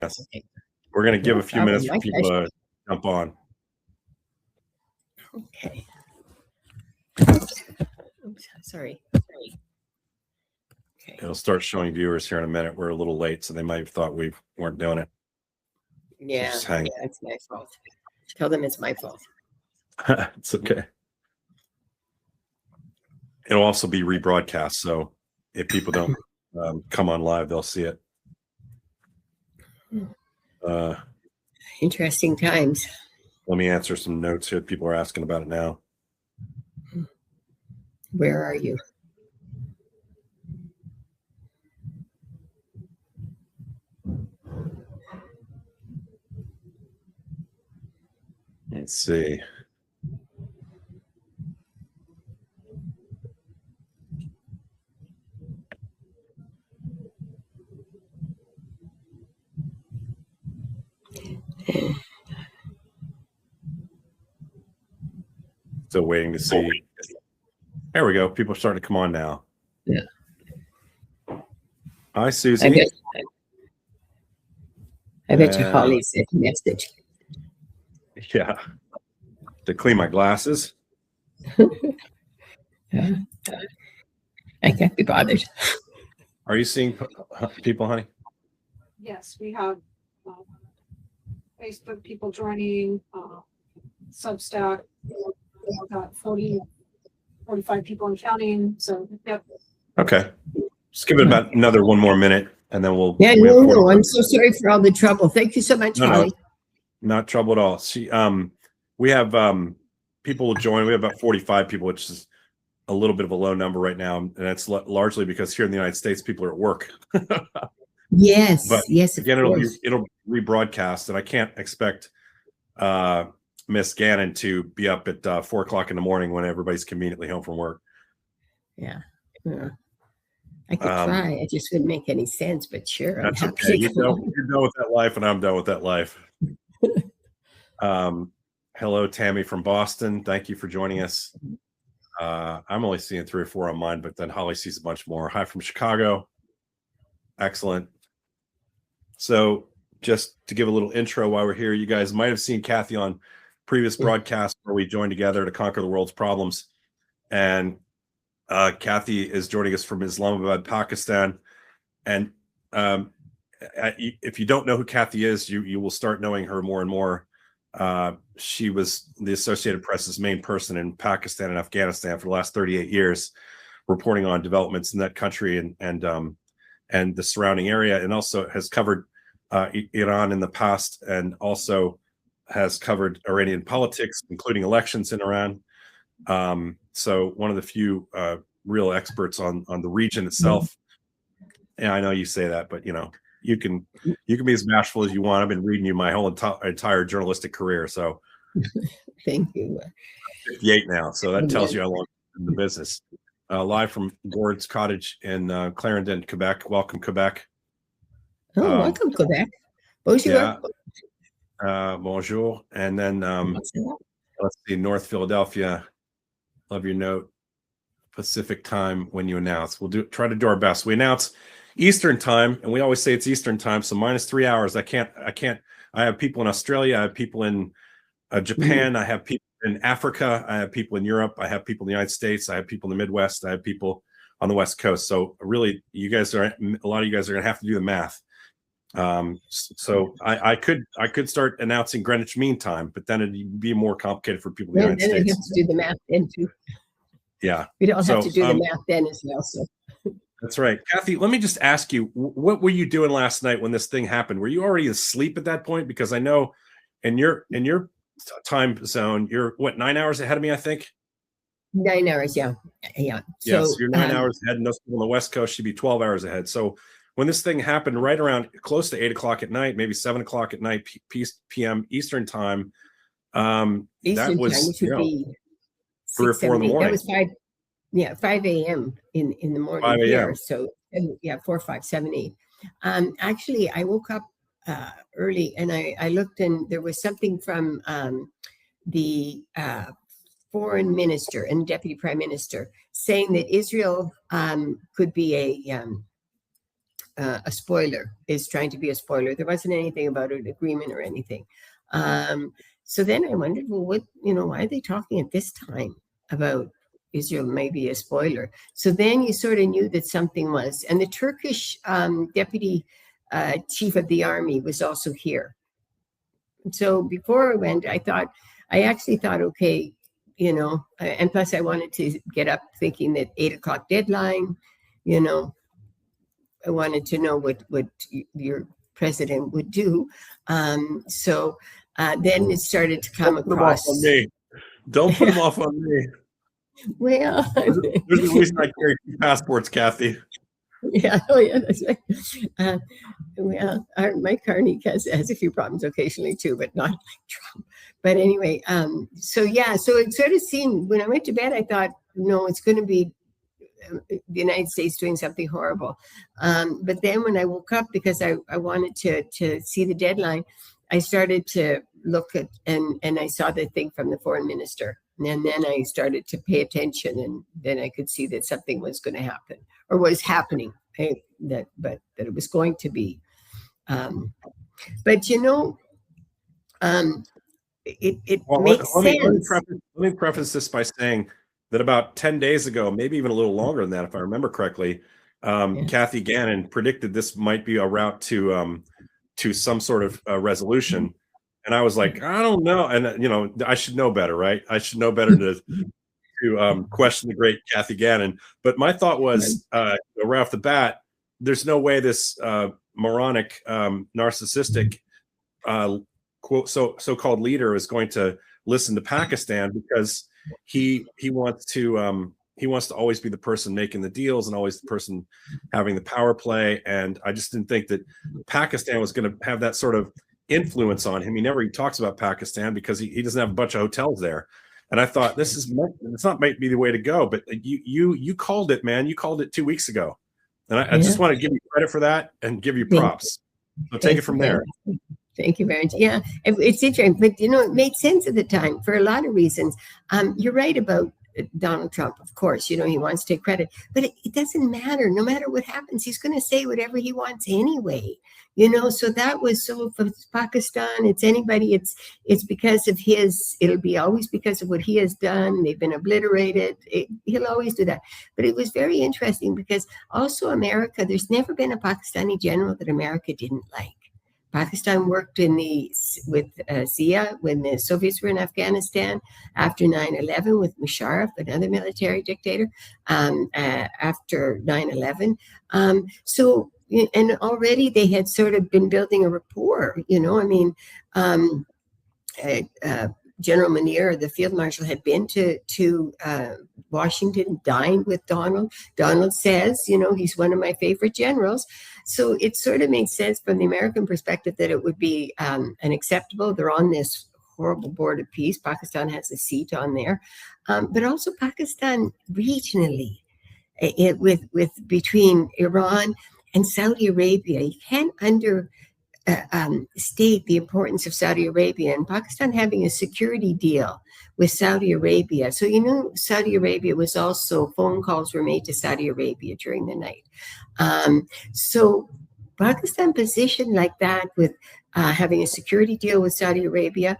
Yes. Okay. We're going to give No a few problem. minutes for My people pleasure. to jump on. Okay. Oops, sorry. Okay. It'll start showing viewers here in a minute. We're a little late, so they might have thought we weren't doing it. Yeah, Just hang. yeah, it's my fault. Tell them it's my fault. It's okay. It'll also be rebroadcast, so if people don't come on live, they'll see it. Interesting times. Let me answer some notes here. People are asking about it now. Where are you? Let's see. Still waiting to see. There we go. People are starting to come on now. Yeah. Hi, Susie. I bet you Holly sent a message. Yeah. To clean my glasses. Yeah. I can't be bothered. Are you seeing people, honey? Yes, we have Facebook people joining, Substack. We've got 45 people and counting. So, yep. Okay. Just give it about another one more minute, and then we'll. Yeah, no, I'm so sorry for all the trouble. Thank you so much, Holly. No, not trouble at all. We have people will join. We have about 45 people, which is a little bit of a low number right now, and that's largely because here in the United States, people are at work. Yes, but yes. Again, it'll rebroadcast, and I can't expect Miss Gannon to be up at 4 o'clock in the morning when everybody's conveniently home from work. Yeah. I could try. It just wouldn't make any sense, but sure. That's okay. You're done with that life, and I'm done with that life. Hello, Tammy from Boston. Thank you for joining us. I'm only seeing 3 or 4 on mine, but then Holly sees a bunch more. Hi from Chicago. Excellent. So just to give a little intro while we're here, you guys might have seen Kathy on previous broadcasts where we joined together to conquer the world's problems. And Kathy is joining us from Islamabad, Pakistan. And if you don't know who Kathy is, you will start knowing her more and more. She was the Associated Press's main person in Pakistan and Afghanistan for the last 38 years, reporting on developments in that country and the surrounding area, and also has covered Iran in the past, and also has covered Iranian politics, including elections in Iran. So one of the few real experts on the region itself. And I know you say that, but you can be as bashful as you want. I've been reading you my whole entire journalistic career. So thank you. 58 now, so that tells you how long I'm in the business. Live from Gord's Cottage in Clarendon, Quebec. Welcome, Quebec. Oh, welcome, Quebec. Bonjour. Yeah. Bonjour. And then let's see, North Philadelphia. Love your note. Pacific time when you announce. We'll try to do our best. We announce Eastern time, and we always say it's Eastern time, so -3 hours. I can't. I have people in Australia. I have people in Japan. I have people in Africa. I have people in Europe. I have people in the United States. I have people in the Midwest. I have people on the West Coast. So really, a lot of you guys are going to have to do the math. So I could start announcing Greenwich Mean Time, but then it'd be more complicated for people in the United States. You have to do the math then too. Yeah, we don't have to do the math then as well. So that's right, Kathy. Let me just ask you, what were you doing last night when this thing happened? Were you already asleep at that point? Because I know in your time zone, you're what, 9 hours ahead of me, I think. 9 hours, yeah. So you're 9 hours ahead, and those people on the West Coast should be 12 hours ahead. So when this thing happened, right around close to 8 o'clock at night, maybe 7 o'clock at night, p.m. Eastern time, that was be 3 or 4 in the morning. That was 5 a.m. in the morning 5 here. So 4, 5, 7, 8. Actually, I woke up early and I looked, and there was something from the foreign minister and deputy prime minister saying that Israel could be a spoiler, is trying to be a spoiler. There wasn't anything about an agreement or anything. So then I wondered, well, why are they talking at this time about Israel maybe a spoiler? So then you sort of knew that something was. And the Turkish deputy chief of the army was also here. So before I went, I actually thought, okay, and plus I wanted to get up thinking that 8 o'clock deadline, I wanted to know what your president would do. So then it started to come across. Don't put them off on me. Well, there's a reason I carry 2 passports, Kathy. Yeah, that's right. Well, my Carney has a few problems occasionally too, but not like Trump. But anyway, so it sort of seemed, when I went to bed, I thought, no, it's going to be the United States doing something horrible. But then when I woke up, because I wanted to see the deadline, I started to look at, and I saw the thing from the foreign minister. And then I started to pay attention, and then I could see that something was going to happen, or was happening, that it was going to be. But it makes sense. Let me preface this by saying that about 10 days ago, maybe even a little longer than that, if I remember correctly, Kathy Gannon predicted this might be a route to some sort of resolution. And I was like, I don't know. And, I should know better, right? I should know better to question the great Kathy Gannon. But my thought was, right off the bat, there's no way this moronic, narcissistic, so-called leader is going to listen to Pakistan, because he wants to always be the person making the deals and always the person having the power play. And I just didn't think that Pakistan was going to have that sort of influence on him. He never talks about Pakistan because he doesn't have a bunch of hotels there. And I thought, it's not might be the way to go. But you called it, man. You called it 2 weeks ago. And I just want to give you credit for that and give you props. So take it from there. Thank you very much. Yeah, it's interesting, but it made sense at the time for a lot of reasons. You're right about Donald Trump, of course. He wants to take credit, but it doesn't matter. No matter what happens, he's going to say whatever he wants anyway. So that was so for Pakistan. It's anybody. It's because of his. It'll be always because of what he has done. They've been obliterated. He'll always do that. But it was very interesting because also America. There's never been a Pakistani general that America didn't like. Pakistan worked with Zia when the Soviets were in Afghanistan, after 9/11 with Musharraf, another military dictator, after 9/11. And already they had sort of been building a rapport, General Munir, the field marshal, had been to Washington, dined with Donald. Donald says, he's one of my favorite generals. So it sort of made sense from the American perspective that it would be unacceptable. They're on this horrible board of peace. Pakistan has a seat on there, but also Pakistan regionally, between Iran and Saudi Arabia. You can't state the importance of Saudi Arabia, and Pakistan having a security deal with Saudi Arabia. So Saudi Arabia was also, phone calls were made to Saudi Arabia during the night. So Pakistan positioned like that, with having a security deal with Saudi Arabia,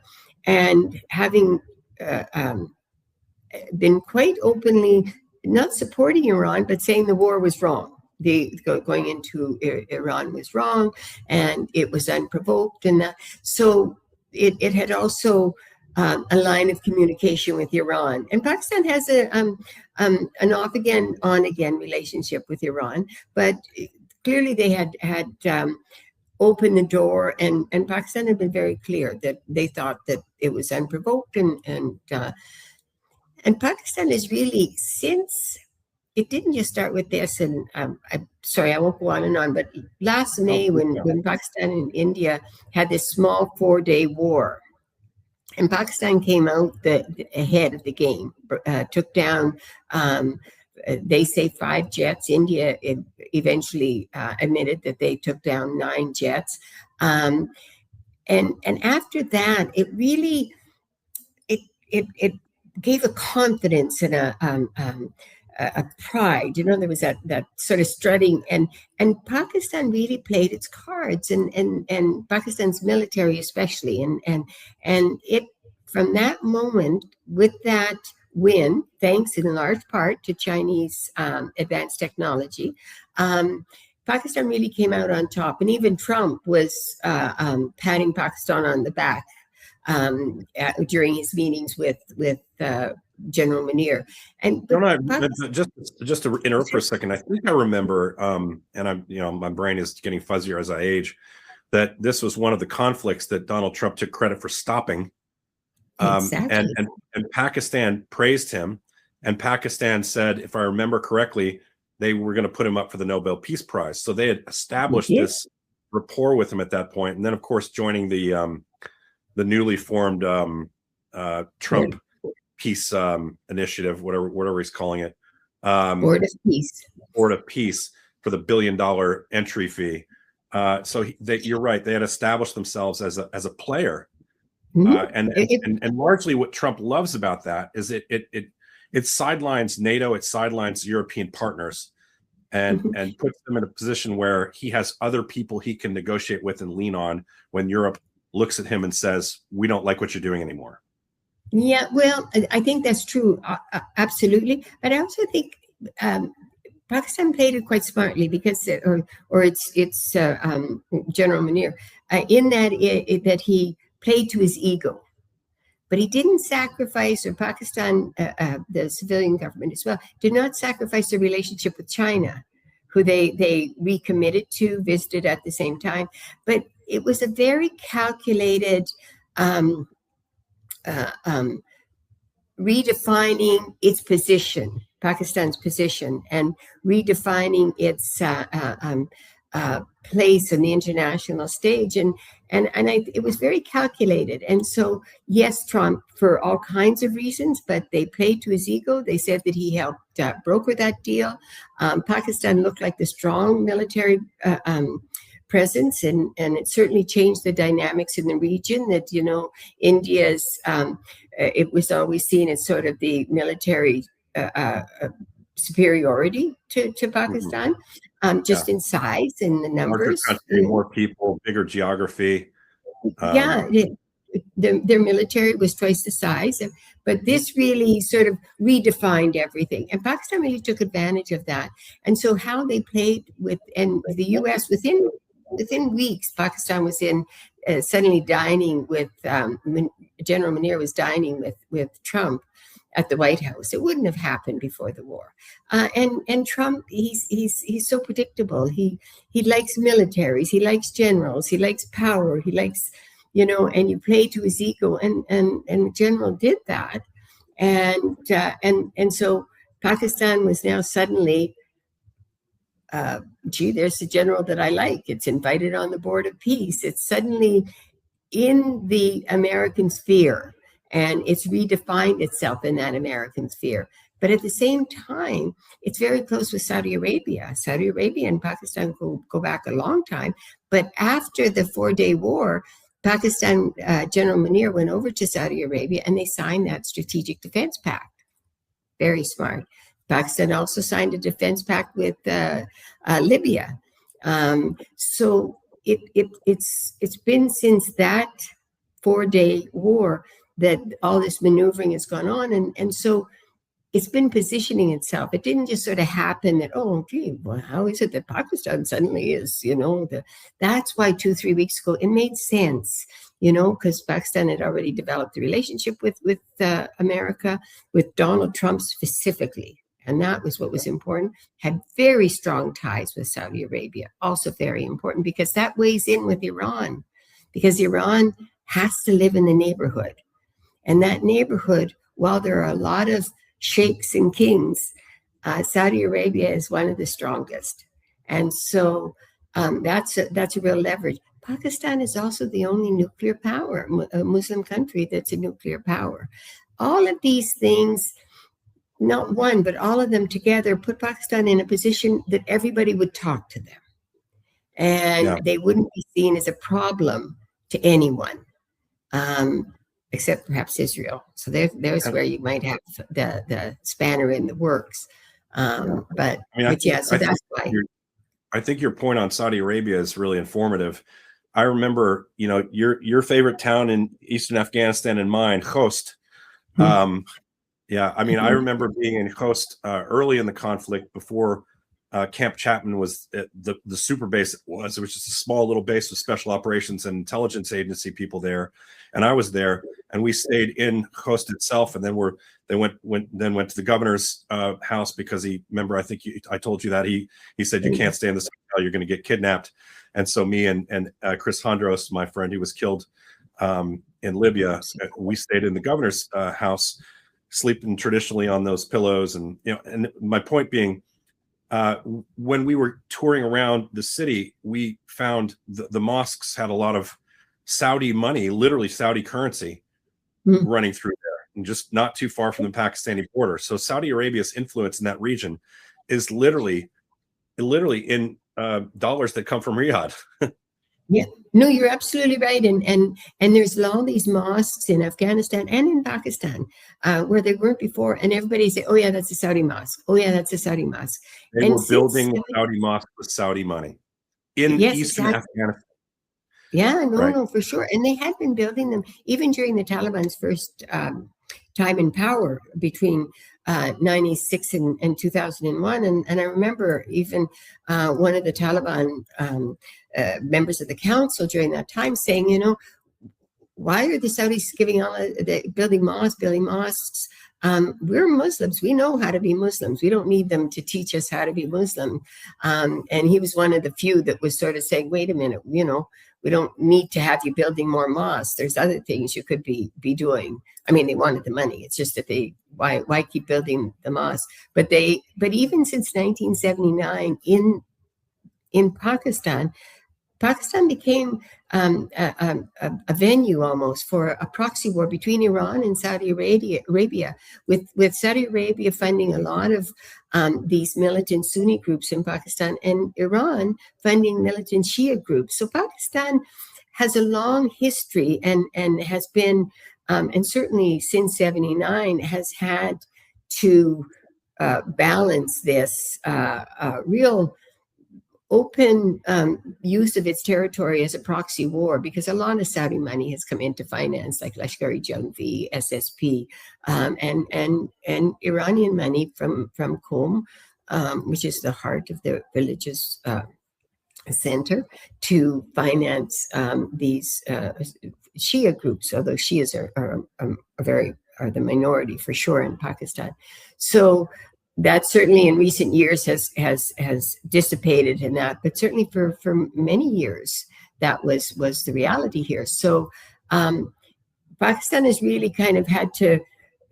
and having been quite openly not supporting Iran, but saying the war was wrong. Going into Iran was wrong, and it was unprovoked, and that. So it had also a line of communication with Iran, and Pakistan has an off again, on again relationship with Iran, but clearly they had opened the door, and Pakistan had been very clear that they thought that it was unprovoked, and Pakistan is really, since. It didn't just start with this, and I'm sorry, I won't go on and on, but last May when Pakistan and India had this small 4-day war, and Pakistan came out ahead of the game, took down, they say 5 jets. India eventually admitted that they took down 9 jets. And after that, it really, it gave a confidence and a pride. There was that sort of strutting, and Pakistan really played its cards, and Pakistan's military especially, and it from that moment, with that win, thanks in large part to Chinese advanced technology, Pakistan really came out on top. And even Trump was patting Pakistan on the back during his meetings with General Munir. And just to interrupt for a second, I think I remember, and I'm my brain is getting fuzzier as I age, that this was one of the conflicts that Donald Trump took credit for stopping. Exactly. And Pakistan praised him, and Pakistan said, if I remember correctly, they were going to put him up for the Nobel Peace Prize. So they had established this rapport with him at that point, and then of course joining the newly formed Trump Peace Initiative, whatever he's calling it, Board of Peace for the $1 billion entry fee. So you're right; they had established themselves as a player. And largely what Trump loves about that is it sidelines NATO, it sidelines European partners, and puts them in a position where he has other people he can negotiate with and lean on when Europe looks at him and says, we don't like what you're doing anymore. Yeah, well, I think that's true, absolutely. But I also think Pakistan played it quite smartly because, or it's General Munir, in that he played to his ego, but he didn't sacrifice, or Pakistan, the civilian government as well, did not sacrifice the relationship with China, who they recommitted to, visited at the same time. But it was a very calculated redefining its position, Pakistan's position, and redefining its place in the international stage, and it was very calculated. And so, yes, Trump, for all kinds of reasons, but they played to his ego. They said that he helped broker that deal. Pakistan looked like the strong military presence, and it certainly changed the dynamics in the region. That India's it was always seen as sort of the military superiority to Pakistan. Just in size and the numbers. Larger country, more people, bigger geography. Their military was twice the size, but this really sort of redefined everything. And Pakistan really took advantage of that. And so how they played and the U.S. within weeks, Pakistan was suddenly dining with, General Munir was dining with Trump at the White House. It wouldn't have happened before the war. And Trump, he's so predictable. He likes militaries, he likes generals, he likes power, he likes, and you play to his ego, and the general did that. And so Pakistan was now suddenly, there's the general that I like. It's invited on the Board of Peace. It's suddenly in the American sphere, and it's redefined itself in that American sphere. But at the same time, it's very close with Saudi Arabia. Saudi Arabia and Pakistan go back a long time. But after the 4-day war, Pakistan, General Munir went over to Saudi Arabia and they signed that Strategic Defense Pact. Very smart. Pakistan also signed a defense pact with Libya. So it's been since that 4-day war that all this maneuvering has gone on. And so it's been positioning itself. It didn't just sort of happen that, how is it that Pakistan suddenly is, that's why 2-3 weeks ago, it made sense, because Pakistan had already developed a relationship with America, with Donald Trump specifically. And that was what was important. Had very strong ties with Saudi Arabia, also very important, because that weighs in with Iran, because Iran has to live in the neighborhood. And that neighborhood, while there are a lot of sheikhs and kings, Saudi Arabia is one of the strongest. And so that's a real leverage. Pakistan is also the only nuclear power, a Muslim country that's a nuclear power. All of these things, not one, but all of them together, put Pakistan in a position that everybody would talk to them. And they wouldn't be seen as a problem to anyone, except perhaps Israel. So there's where you might have the spanner in the works. But I mean, but yeah, so that's why. I think your point on Saudi Arabia is really informative. I remember, your favorite town in eastern Afghanistan and mine, Khost. Yeah, I mean, I remember being in Khost early in the conflict before Camp Chapman was the super base it was. It was just a small little base with special operations and intelligence agency people there, and I was there, and we stayed in Khost itself, and then went to the governor's house because I think I told you that he said you can't stay in this hotel, you're going to get kidnapped, and so me and Chris Hondros, my friend who was killed in Libya, we stayed in the governor's house, sleeping traditionally on those pillows, and my point being, when we were touring around the city, we found the mosques had a lot of Saudi money, literally Saudi currency, running through there, and just not too far from the Pakistani border. So Saudi Arabia's influence in that region is literally in dollars that come from Riyadh. Yeah, no, you're absolutely right, and there's all these mosques in Afghanistan and in Pakistan where they weren't before, and everybody say, "Oh yeah, that's a Saudi mosque. Oh yeah, that's a Saudi mosque." They were building Saudi mosques with Saudi money in eastern Afghanistan. Yeah, no, for sure, and they had been building them even during the Taliban's first time in power between 96 and 2001, and I remember even one of the Taliban members of the council during that time saying, why are the Saudis building mosques? We're Muslims. We know how to be Muslims. We don't need them to teach us how to be Muslim. And he was one of the few that was sort of saying, wait a minute, we don't need to have you building more mosques. There's other things you could be doing. I mean, they wanted the money. It's just that why keep building the mosque? But even since 1979 in Pakistan became a venue almost for a proxy war between Iran and Saudi Arabia, with Saudi Arabia funding a lot of these militant Sunni groups in Pakistan, and Iran funding militant Shia groups. So Pakistan has a long history and has been, and certainly since 79, has had to balance this real open use of its territory as a proxy war, because a lot of Saudi money has come into finance, like Lashkar-e-Jhangvi, SSP, and Iranian money from Qom, which is the heart of the religious center, to finance these Shia groups, although Shias are the minority for sure in Pakistan. So that certainly in recent years has dissipated in that, but certainly for many years that was the reality here. So Pakistan has really kind of had to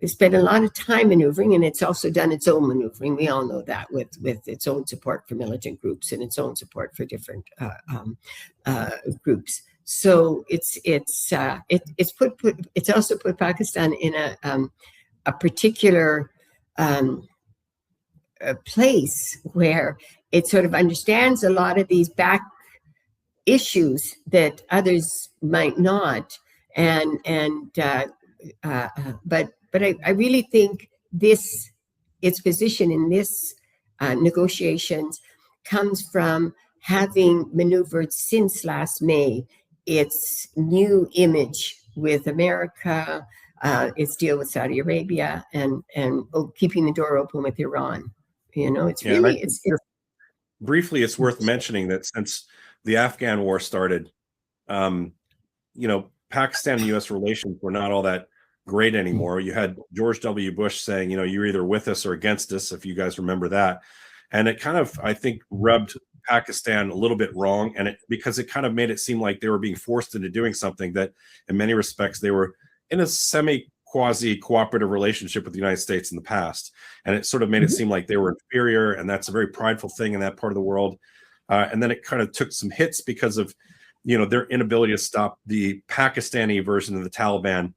spend a lot of time maneuvering, and it's also done its own maneuvering. We all know that with its own support for militant groups and its own support for different groups. So it's also put Pakistan in a particular a place where it sort of understands a lot of these back issues that others might not, but I really think its position in this negotiations comes from having maneuvered since last May its new image with America, its deal with Saudi Arabia, and keeping the door open with Iran. It's really briefly, it's worth mentioning that since the Afghan war started, Pakistan and U.S. relations were not all that great anymore. You had George W. Bush saying, you're either with us or against us, if you guys remember that. And it kind of, I think, rubbed Pakistan a little bit wrong, because it kind of made it seem like they were being forced into doing something that in many respects they were in a quasi cooperative relationship with the United States in the past. And it sort of made it seem like they were inferior, and that's a very prideful thing in that part of the world. And then it kind of took some hits because of, their inability to stop the Pakistani version of the Taliban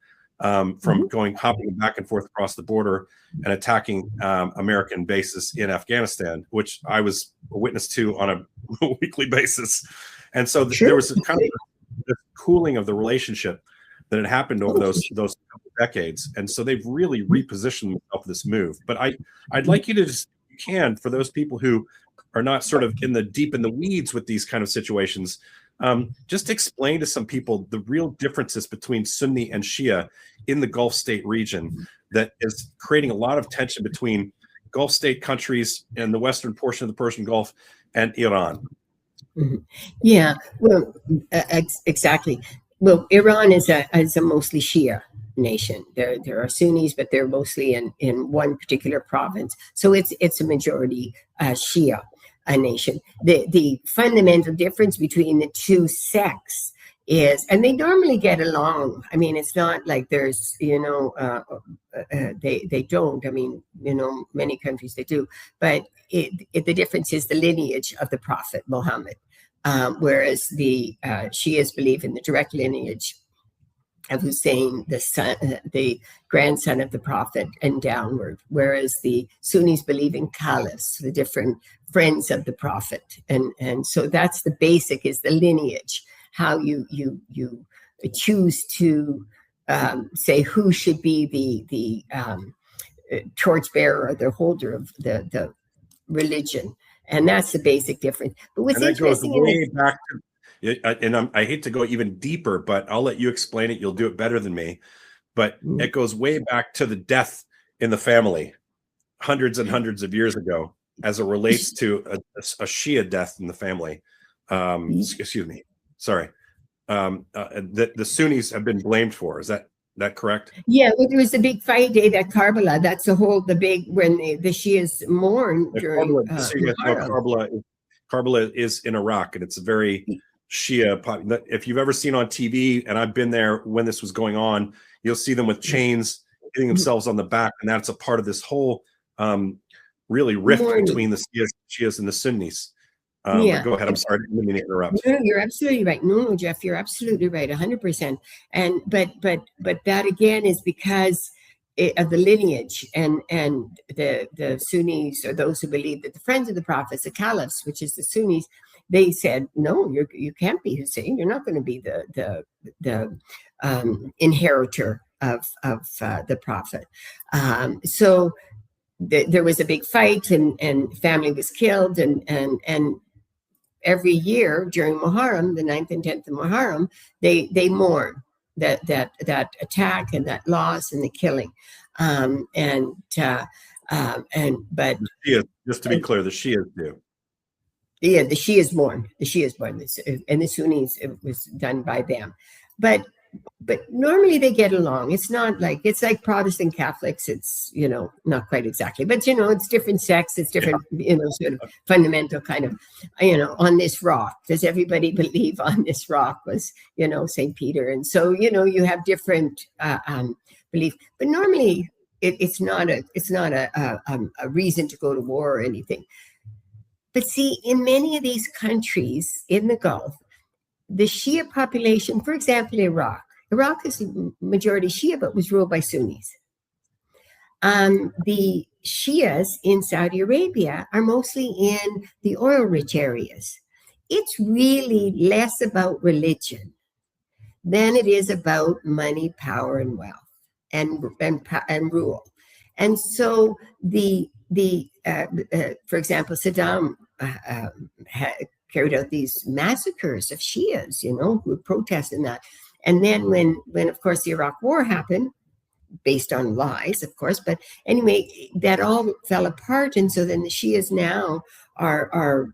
from hopping back and forth across the border and attacking American bases in Afghanistan, which I was a witness to on a weekly basis. And so there was a kind of a cooling of the relationship that had happened over those couple decades. And so they've really repositioned themselves for this move. But I'd like you to just can, for those people who are not sort of deep in the weeds with these kind of situations, just explain to some people the real differences between Sunni and Shia in the Gulf state region that is creating a lot of tension between Gulf state countries and the western portion of the Persian Gulf and Iran. Yeah, well, exactly. Well, Iran is a mostly Shia nation. There are Sunnis, but they're mostly in one particular province. So it's a majority Shia nation. The fundamental difference between the two sects is, and they normally get along. I mean, it's not like there's, they don't. I mean, many countries they do, but the difference is the lineage of the Prophet Muhammad, whereas the Shias believe in the direct lineage of Hussein, the grandson of the Prophet, and downward, whereas the Sunnis believe in caliphs, the different friends of the Prophet, and so that's the basic, is the lineage, how you choose to say who should be the torchbearer or the holder of the religion, and that's the basic difference. But what's interesting way back to, and I hate to go even deeper, but I'll let you explain it. You'll do it better than me. But it goes way back to the death in the family, hundreds and hundreds of years ago, as it relates to a Shia death in the family. Excuse me. Sorry. The Sunnis have been blamed for. Is that correct? Yeah, well, there was a big fight day at Karbala. That's the big, when the Shias mourn during Karbala is in Iraq, and it's a very Shia. If you've ever seen on TV, and I've been there when this was going on, you'll see them with chains hitting themselves on the back, and that's a part of this whole really rift between the Shias and the Sunnis. Go ahead. I'm sorry, I didn't mean to interrupt. No, you're absolutely right. No, Jeff, you're absolutely right, 100%. And but that again is because of the lineage, and the Sunnis, or those who believe that the friends of the prophets, the caliphs, which is the Sunnis, they said, no, you can't be Hussein. You're not going to be the inheritor of the prophet. So there was a big fight, and family was killed, and every year during Muharram, the 9th and 10th of Muharram, they mourn that attack and that loss and the killing. But just to be clear, the Shias do. Yeah, the Shias mourn. The Shias mourn this, and the Sunnis, it was done by them. But normally they get along. It's not like, it's like Protestant Catholics. It's, not quite exactly, but it's different sects. It's different, sort of fundamental kind of, on this rock. Does everybody believe on this rock was, St. Peter? And so, you have different belief, but normally it's not a reason to go to war or anything. But see, in many of these countries in the Gulf, the Shia population, for example, Iraq is majority Shia, but was ruled by Sunnis. The Shias in Saudi Arabia are mostly in the oil-rich areas. It's really less about religion than it is about money, power, and wealth, and rule. And so for example, Saddam carried out these massacres of Shias, who were protesting that. And then when of course the Iraq War happened, based on lies, of course, but anyway, that all fell apart, and so then the Shias now are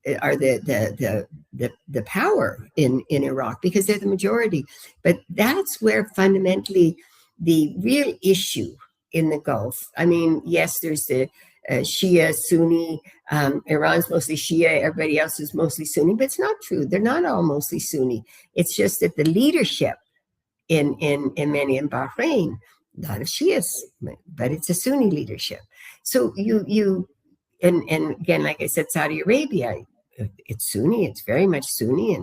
the power in Iraq, because they're the majority. But that's where fundamentally the real issue in the Gulf. I mean, yes, there's the Shia, Sunni, Iran's mostly Shia, everybody else is mostly Sunni, but it's not true. They're not all mostly Sunni. It's just that the leadership in many, in Bahrain, a lot of Shias, but it's a Sunni leadership. So and again, like I said, Saudi Arabia, it's Sunni, it's very much Sunni,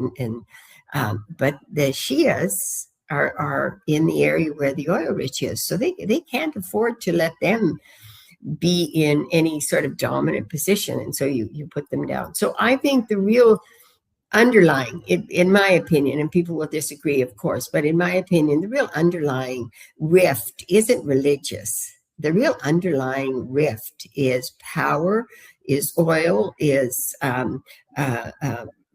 but the Shias are in the area where the oil rich is, so they can't afford to let them be in any sort of dominant position, and so you put them down. So I think the real underlying, in my opinion, and people will disagree, of course, but in my opinion, the real underlying rift isn't religious. the real underlying rift is power, is oil, is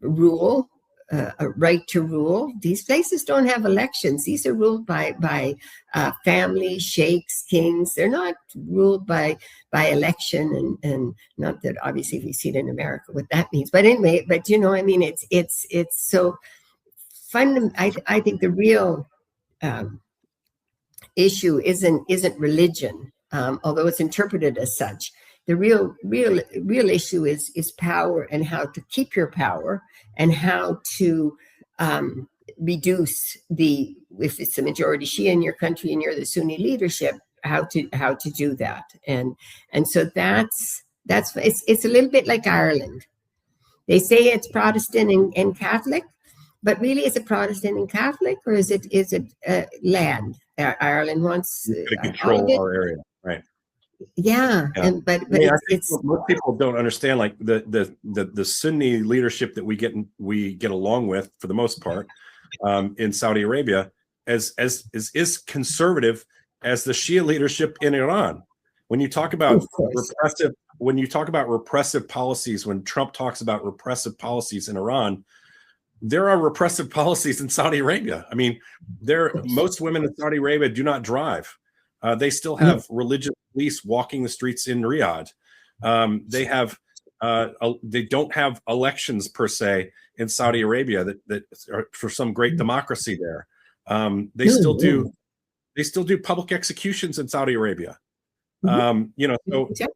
rule, a right to rule. These places don't have elections. These are ruled by families, sheikhs, kings. They're not ruled by election, and not that obviously we see it in America what that means. But anyway, but you know, I mean, it's so fun. I think the real issue isn't religion, although it's interpreted as such. The real issue is power, and how to keep your power, and how to reduce if it's the majority Shia in your country and you're the Sunni leadership, how to do that. And so that's it's a little bit like Ireland. They say it's Protestant and Catholic, but really, is it Protestant and Catholic, or is it land? Ireland wants to control our area, right? Yeah, yeah. But I mean, it's most people don't understand, like the Sunni leadership that we get along with for the most part in Saudi Arabia is conservative as the Shia leadership in Iran. When you talk about repressive policies, when Trump talks about repressive policies in Iran, there are repressive policies in Saudi Arabia. I mean, most women in Saudi Arabia do not drive. They still have religious police walking the streets in Riyadh. They don't have elections per se in Saudi Arabia that are for some great democracy there. They still do public executions in Saudi Arabia. You know,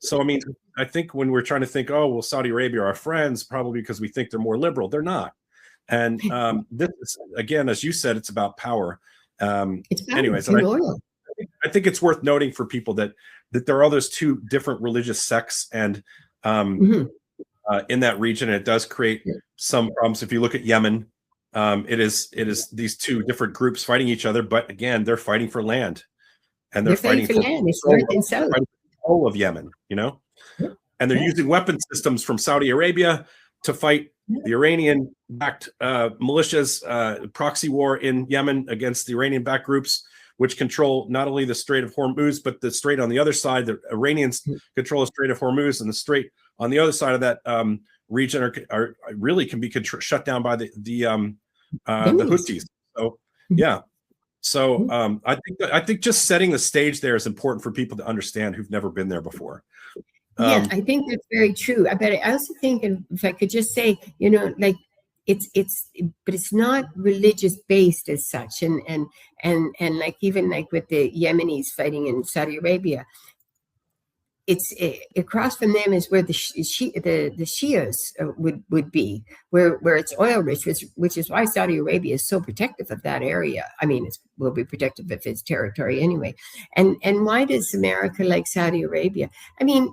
so I mean, I think when we're trying to think, oh, well, Saudi Arabia are our friends, probably because we think they're more liberal. They're not. And this is, again, as you said, it's about power. Anyways, I think it's worth noting for people that there are those two different religious sects, and in that region, it does create some problems. If you look at Yemen, it is these two different groups fighting each other, but again, they're fighting for land, and they're fighting for land. It's north and south. All of Yemen, you know, and they're using weapon systems from Saudi Arabia to fight the Iranian-backed militias, proxy war in Yemen against the Iranian-backed groups, which control not only the Strait of Hormuz, but the strait on the other side. The Iranians control the Strait of Hormuz, and the strait on the other side of that region are really can be shut down by the Houthis. So yeah, so I think just setting the stage there is important for people to understand who've never been there before. Yeah, I think that's very true. But I also think, if I could just say, you know, like but it's not religious based as such, and like even like with the Yemenis fighting in Saudi Arabia, it's across from them is where the Shias would be, where it's oil rich, which is why Saudi Arabia is so protective of that area. I mean, it will be protective of its territory anyway. And why does America like Saudi Arabia? I mean,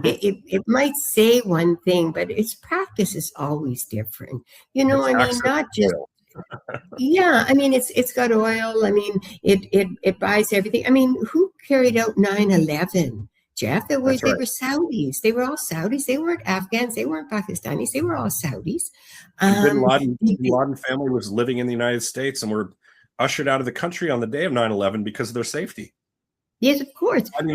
it might say one thing, but its practice is always different. You know, I mean, not just. Yeah, I mean, it's got oil. I mean, it buys everything. I mean, who carried out 9/11? Jeff, they were Saudis. They were all Saudis. They weren't Afghans. They weren't Pakistanis. They were all Saudis. Bin Laden family was living in the United States and were ushered out of the country on the day of 9/11 because of their safety. Yes, of course. And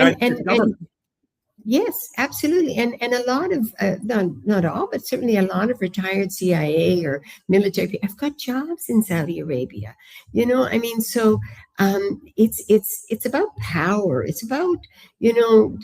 yes, absolutely. And a lot of, not all, but certainly a lot of retired CIA or military people have got jobs in Saudi Arabia. You know, I mean, so it's about power. It's about, you know,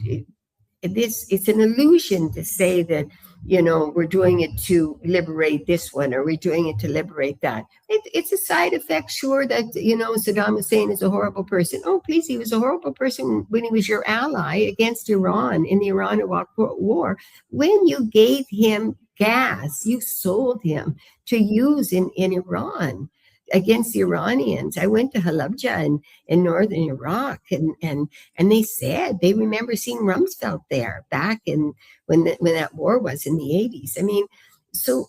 it's an illusion to say that, you know, we're doing it to liberate this one, or we're doing it to liberate that. It's a side effect, sure, that, you know, Saddam Hussein is a horrible person. Oh, please, he was a horrible person when he was your ally against Iran in the Iran-Iraq War. When you gave him gas, you sold him to use in Iran against the Iranians. I went to Halabja in northern Iraq, and they said they remember seeing Rumsfeld there back in when that war was in the 80s. I mean, so,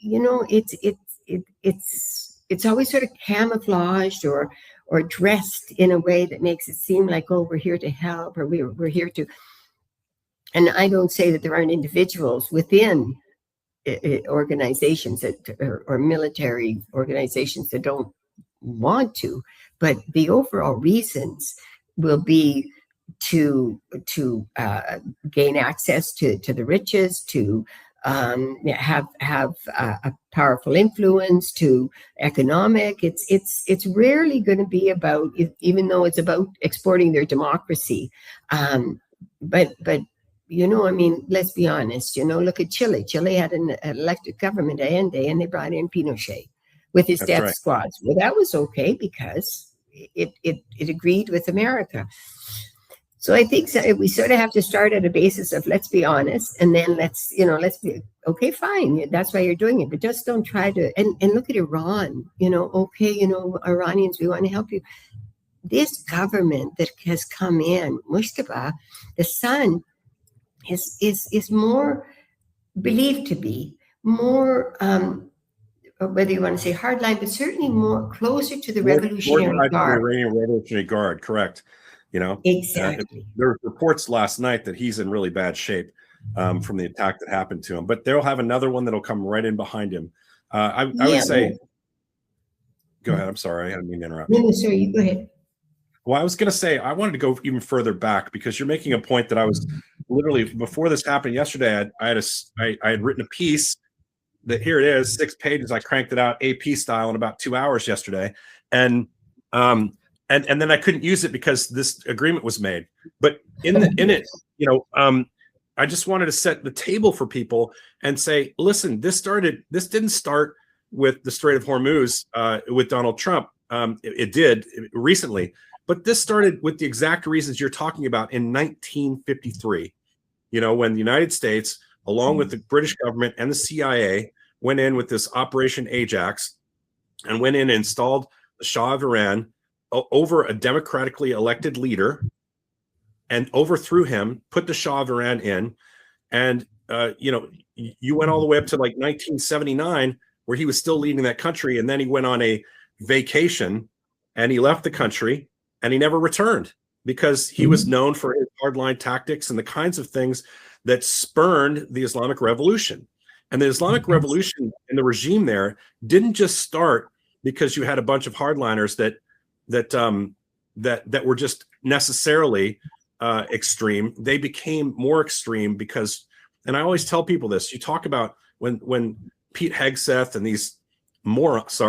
you know, it's always sort of camouflaged or dressed in a way that makes it seem like, oh, we're here to help, or we're here to. And I don't say that there aren't individuals within organizations or military organizations that don't want to, but the overall reasons will be to gain access to the riches, to have a powerful influence, to economic. It's rarely going to be about, even though it's about exporting their democracy. But I mean, let's be honest. Look at Chile. Chile had an elected government, Allende, and they brought in Pinochet with his That's death right. squads. Well, that was okay because it agreed with America. So I think we sort of have to start at a basis of, let's be honest, and then let's be okay, fine. That's why you're doing it, but just don't try to. And look at Iran. Okay, Iranians, we want to help you. This government that has come in, Mustafa, the son, is more believed to be more. Whether you want to say hardline, but certainly more closer to the Revolutionary Guard. Iranian Revolutionary Guard, correct. Exactly. There were reports last night that he's in really bad shape from the attack that happened to him. But they'll have another one that'll come right in behind him. I would say, go ahead. I'm sorry, I didn't mean to interrupt. No, sorry, you go ahead. Well, I was going to say, I wanted to go even further back because you're making a point that I was literally, before this happened yesterday, I had written a piece that, here it is, 6 pages. I cranked it out AP style in about 2 hours yesterday. And then I couldn't use it because this agreement was made. But in it, I just wanted to set the table for people and say, listen, this didn't start with the Strait of Hormuz with Donald Trump. It did recently, but this started with the exact reasons you're talking about in 1953. When the United States, along with the British government and the CIA, went in with this Operation Ajax and went in and installed the Shah of Iran over a democratically elected leader and overthrew him, put the Shah of Iran in. And, you went all the way up to like 1979, where he was still leading that country. And then he went on a vacation and he left the country and he never returned because he was known for his hardline tactics and the kinds of things that spurned the Islamic Revolution. And the Islamic Revolution and the regime there didn't just start because you had a bunch of hardliners that were just necessarily extreme. They became more extreme because, and I always tell people this, you talk about when Pete Hegseth and these morons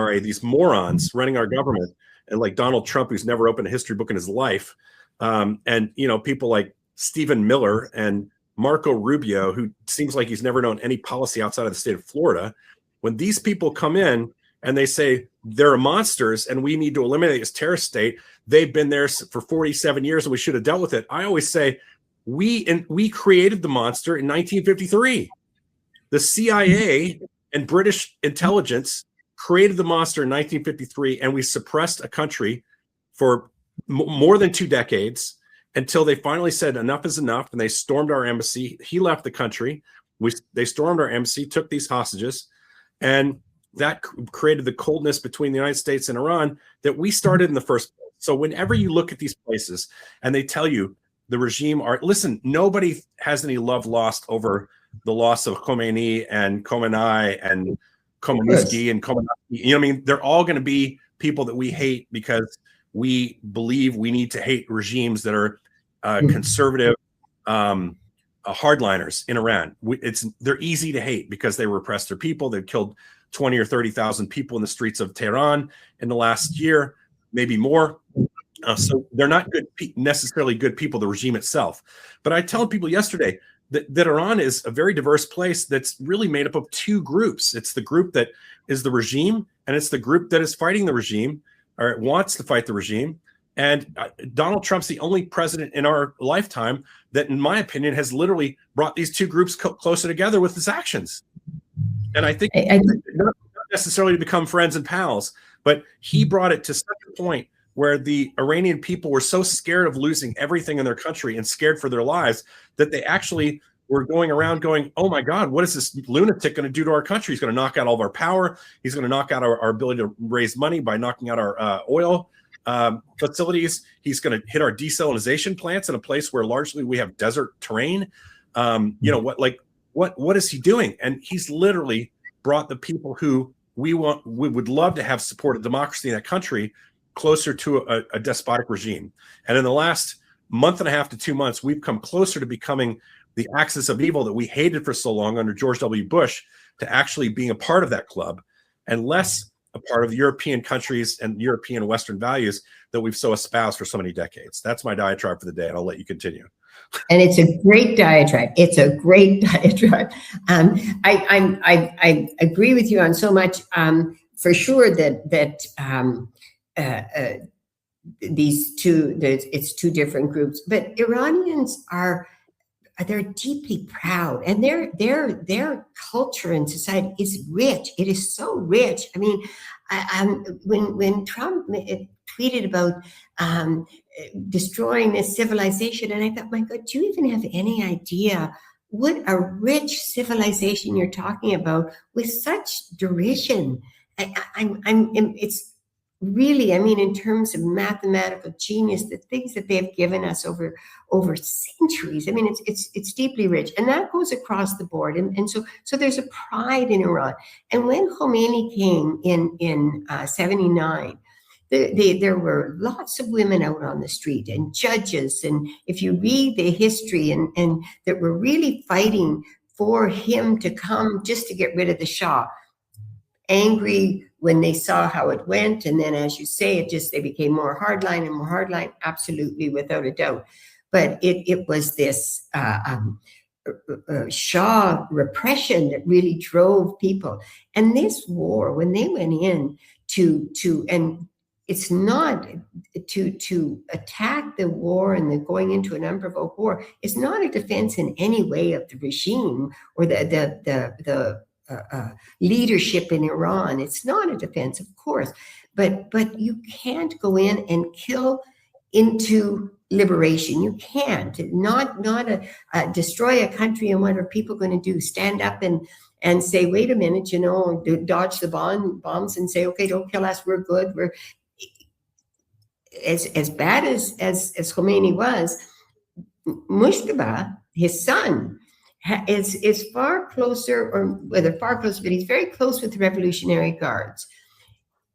running our government, and like Donald Trump, who's never opened a history book in his life, and people like Stephen Miller and Marco Rubio, who seems like he's never known any policy outside of the state of Florida. When these people come in and they say they're monsters and we need to eliminate this terrorist state, they've been there for 47 years and we should have dealt with it. I always say we created the monster in 1953. The CIA and British intelligence created the monster in 1953, and we suppressed a country for more than 2 decades until they finally said enough is enough, and they stormed our embassy. He left the country. They stormed our embassy, took these hostages, and that created the coldness between the United States and Iran that we started in the first place. So whenever you look at these places and they tell you the regime listen, nobody has any love lost over the loss of Khomeini and Khomeini and Khomeini and Khomeini. They're all going to be people that we hate because we believe we need to hate regimes that are conservative hardliners in Iran. They're easy to hate because they repressed their people. They've killed 20 or 30,000 people in the streets of Tehran in the last year, maybe more. So they're not necessarily good people, the regime itself. But I told people yesterday that Iran is a very diverse place that's really made up of 2 groups. It's the group that is the regime, and it's the group that is fighting the regime or wants to fight the regime. And Donald Trump's the only president in our lifetime that, in my opinion, has literally brought these 2 groups closer together with his actions. And I think not necessarily to become friends and pals, but he brought it to such a point where the Iranian people were so scared of losing everything in their country and scared for their lives that they actually were going around going, oh my God, what is this lunatic going to do to our country? He's going to knock out all of our power. He's going to knock out our ability to raise money by knocking out our oil facilities. He's going to hit our desalinization plants in a place where largely we have desert terrain. What is he doing? And he's literally brought the people who we would love to have supported democracy in that country closer to a despotic regime. And in the last month and a half to 2 months, we've come closer to becoming the axis of evil that we hated for so long under George W. Bush, to actually being a part of that club, and less a part of the European countries and European Western values that we've so espoused for so many decades. That's my diatribe for the day, and I'll let you continue. And it's a great diatribe. It's a great diatribe. I agree with you on so much. For sure that it's two different groups, but Iranians they're deeply proud, and their culture and society is rich. It is so rich. I mean, when Trump tweeted about destroying this civilization, and I thought, my God, do you even have any idea what a rich civilization you're talking about with such derision? It's really, I mean, in terms of mathematical genius, the things that they've given us over centuries, I mean, it's deeply rich, and that goes across the board. And so there's a pride in Iran. And when Khomeini came in 79, there were lots of women out on the street, and judges, and if you read the history, and that were really fighting for him to come just to get rid of the Shah, angry when they saw how it went. And then, as you say, they became more hardline and more hardline, absolutely, without a doubt. But it was this Shah repression that really drove people. And this war, when they went in and it's not to attack the war and the going into an unprovoked war, it's not a defense in any way of the regime or the leadership in Iran. It's not a defense, of course, but you can't go in and kill into liberation. You can't not destroy a country. And what are people going to do? Stand up and say, wait a minute, dodge the bombs and say, okay, don't kill us. We're good. We're as bad as Khomeini was. Mujtaba, his son, is far closer, or whether far closer, but he's very close with the Revolutionary Guards.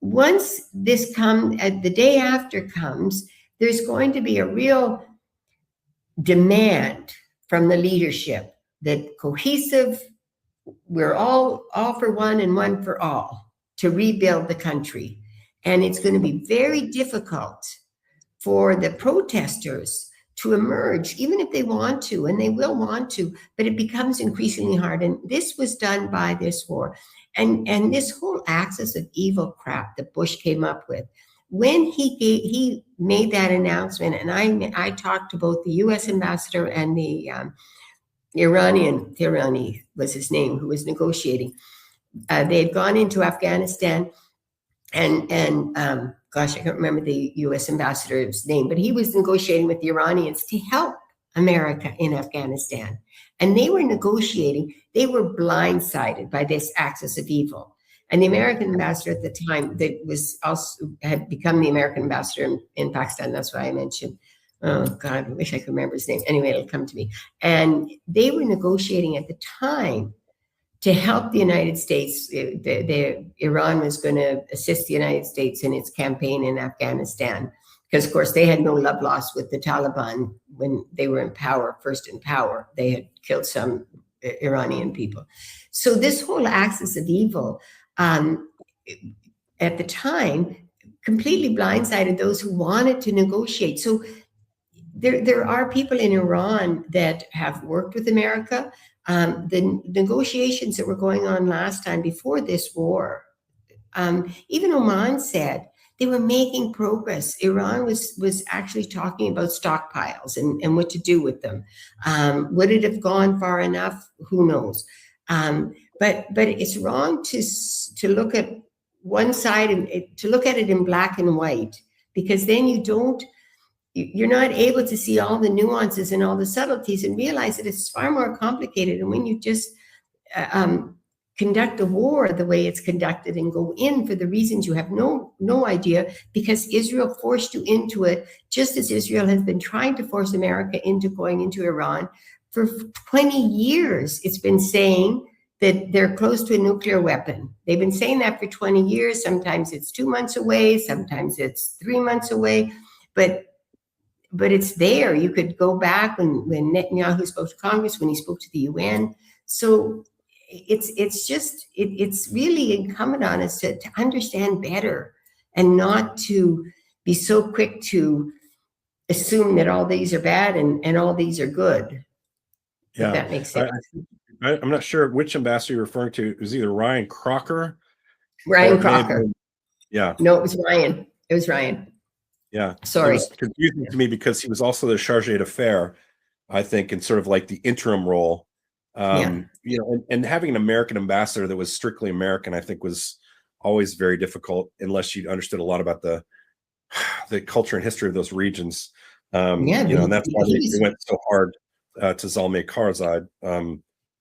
Once this comes, the day after comes, there's going to be a real demand from the leadership that cohesive, we're all for one and one for all, to rebuild the country. And it's going to be very difficult for the protesters to emerge, even if they want to, and they will want to, but it becomes increasingly hard. And this was done by this war. And this whole axis of evil crap that Bush came up with, when he made that announcement, and I talked to both the U.S. ambassador and the Irani was his name, who was negotiating. They had gone into Afghanistan, and gosh, I can't remember the U.S. ambassador's name, but he was negotiating with the Iranians to help America in Afghanistan. And they were negotiating, they were blindsided by this axis of evil. And the American ambassador at the time, that was also had become the American ambassador in Pakistan, that's why I mentioned, oh God, I wish I could remember his name. Anyway, it'll come to me. And they were negotiating at the time to help the United States. Iran was going to assist the United States in its campaign in Afghanistan, because, of course, they had no love lost with the Taliban when they were first in power. They had killed some Iranian people. So this whole axis of evil, at the time, completely blindsided those who wanted to negotiate. So there are people in Iran that have worked with America. The negotiations that were going on last time before this war, even Oman said they were making progress. Iran was actually talking about stockpiles and what to do with them. Would it have gone far enough? Who knows? But it's wrong to look at one side and to look at it in black and white, because then you're not able to see all the nuances and all the subtleties and realize that it's far more complicated. And when you just conduct a war the way it's conducted and go in for the reasons you have no idea, because Israel forced you into it, just as Israel has been trying to force America into going into Iran for 20 years. It's been saying that they're close to a nuclear weapon. They've been saying that for 20 years. Sometimes it's 2 months away, sometimes it's 3 months away, but but it's there. You could go back when Netanyahu spoke to Congress, when he spoke to the UN. So it's really incumbent on us to understand better and not to be so quick to assume that all these are bad and all these are good. Yeah, if that makes sense. I'm not sure which ambassador you're referring to. It was either Ryan Crocker. Ryan Crocker. Yeah. No, it was Ryan. It was Ryan. Yeah. Sorry. It was confusing to me because he was also the charge d'affaires, I think, in sort of like the interim role. You know, and having an American ambassador that was strictly American, I think, was always very difficult unless you understood a lot about the culture and history of those regions. You know, and that's why they went so hard to Zalmay Khalilzad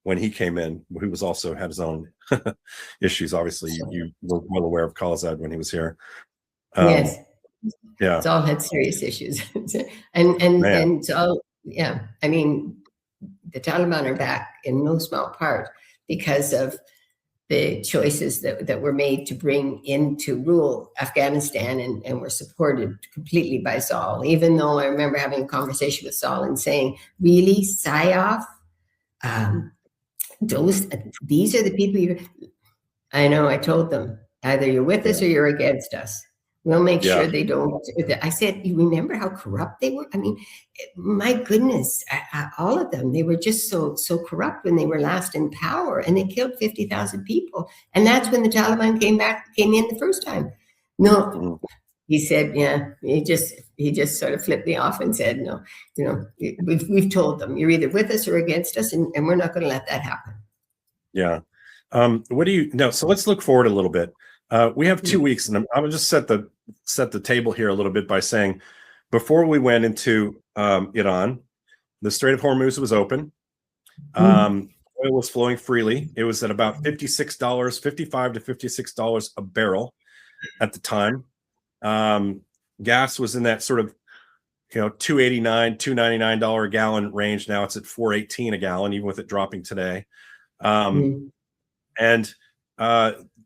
when he came in, who was also had his own issues. Obviously, you were well aware of Khalilzad when he was here. Yes. Yeah. It's all had serious issues. and so, yeah, I mean, the Taliban are back in no small part because of the choices that were made to bring in to rule Afghanistan and were supported completely by Saul, even though I remember having a conversation with Saul and saying, really, PSYOP? These are the people I know, I told them, either you're with us or you're against us. We'll make sure they don't. I said, you remember how corrupt they were? I mean, my goodness, all of them, they were just so corrupt when they were last in power, and they killed 50,000 people. And that's when the Taliban came in the first time. No, he said, yeah, he just sort of flipped me off and said, no, you know, we've told them, you're either with us or against us, and we're not going to let that happen. Yeah. What do you know? So let's look forward a little bit. We have 2 weeks, and I'm going to set the table here a little bit by saying, before we went into Iran, the Strait of Hormuz was open. Oil was flowing freely. It was at about $56, $55 to $56 a barrel at the time. Gas was in that sort of, you know, $2.89, $2.99 a gallon range. Now it's at $4.18 a gallon, even with it dropping today. And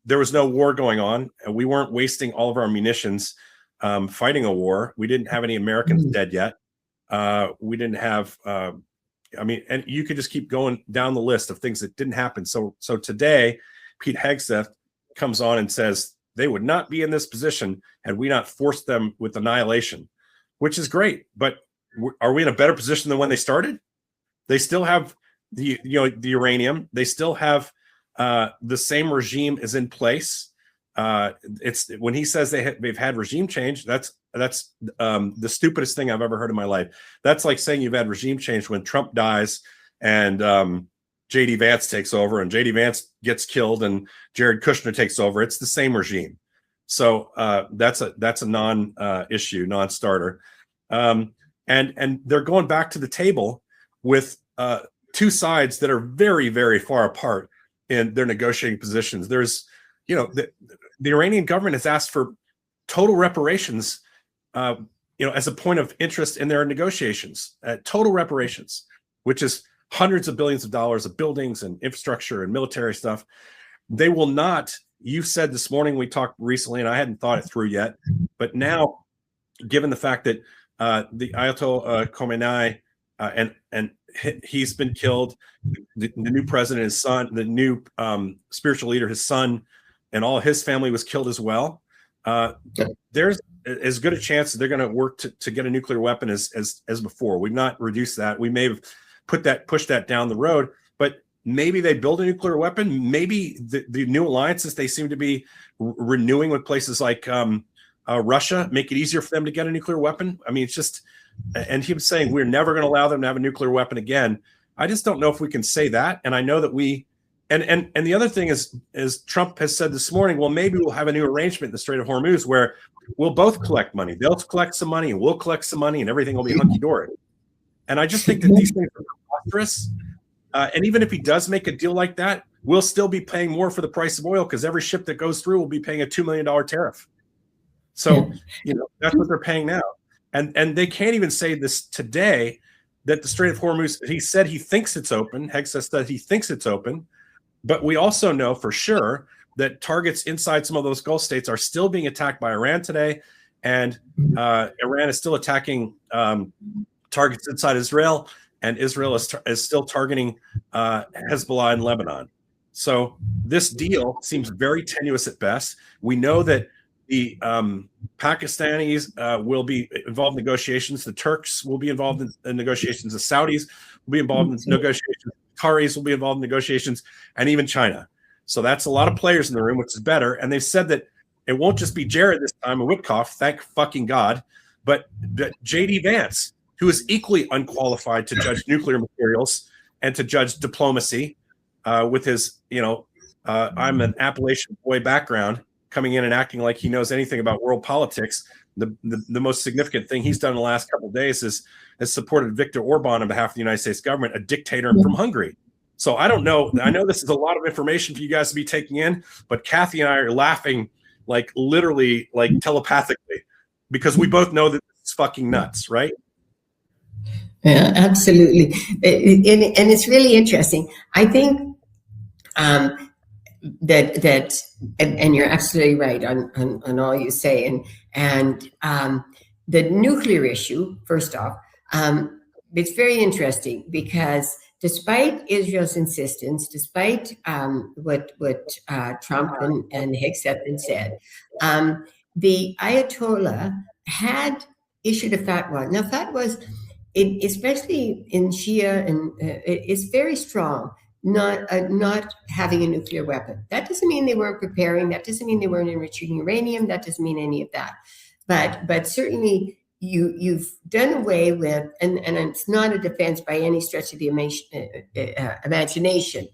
there was no war going on, and we weren't wasting all of our munitions fighting a war. We didn't have any Americans dead yet. We didn't have, I mean, and you could just keep going down the list of things that didn't happen. So today, Pete Hegseth comes on and says they would not be in this position had we not forced them with annihilation, which is great. But are we in a better position than when they started? They still have the uranium. They still have the same regime is in place. It's when he says they've had regime change. That's the stupidest thing I've ever heard in my life. That's like saying you've had regime change when Trump dies and JD Vance takes over, and JD Vance gets killed and Jared Kushner takes over. It's the same regime. So that's a non-issue, non-starter. And they're going back to the table with two sides that are very, very far apart in their negotiating positions. There's, you know, the Iranian government has asked for total reparations, as a point of interest in their negotiations, total reparations, which is hundreds of billions of dollars of buildings and infrastructure and military stuff. They will not. You said this morning, we talked recently, and I hadn't thought it through yet, but now, given the fact that the Ayatollah Khamenei and he's been killed, the new president, his son, the new spiritual leader, his son, and all his family was killed as well. There's as good a chance that they're going to work to get a nuclear weapon as before. We've not reduced that. We may have pushed that down the road, but maybe they build a nuclear weapon. Maybe the new alliances they seem to be renewing with places like Russia make it easier for them to get a nuclear weapon. I mean, it's just, and he was saying we're never going to allow them to have a nuclear weapon again. I just don't know if we can say that. And I know that and the other thing is Trump has said this morning, well, maybe we'll have a new arrangement in the Strait of Hormuz where we'll both collect money. They'll collect some money and we'll collect some money and everything will be hunky-dory. And I just think that these things are preposterous. And even if he does make a deal like that, we'll still be paying more for the price of oil because every ship that goes through will be paying a $2 million tariff. So, that's what they're paying now. And they can't even say this today that the Strait of Hormuz, he said he thinks it's open. Hegseth said he thinks it's open. But we also know for sure that targets inside some of those Gulf states are still being attacked by Iran today. and Iran is still attacking targets inside Israel, and Israel is still targeting Hezbollah in Lebanon. So this deal seems very tenuous at best. We know that the Pakistanis will be involved in negotiations. The Turks will be involved in negotiations. The Saudis will be involved in negotiations. Qataris will be involved in negotiations, and even China. So that's a lot of players in the room, which is better. And they've said that it won't just be Jared this time and Witkoff, thank fucking God, but J.D. Vance, who is equally unqualified to judge nuclear materials and to judge diplomacy with his, I'm an Appalachian boy background, coming in and acting like he knows anything about world politics. The most significant thing he's done in the last couple of days has supported Viktor Orban on behalf of the United States government, a dictator from Hungary. So I don't know. I know this is a lot of information for you guys to be taking in, but Kathy and I are laughing like literally, like telepathically, because we both know that it's fucking nuts, right? Yeah, absolutely. And it's really interesting. I think that and you're absolutely right on all you say. And the nuclear issue, first off, it's very interesting because despite Israel's insistence, despite what Trump and Hegseth said, the Ayatollah had issued a fatwa. Now, fatwas, especially in Shia, and it's very strong. Not having a nuclear weapon. That doesn't mean they weren't preparing. That doesn't mean they weren't enriching uranium. That doesn't mean any of that. But certainly you've done away with, and it's not a defense by any stretch of the imagination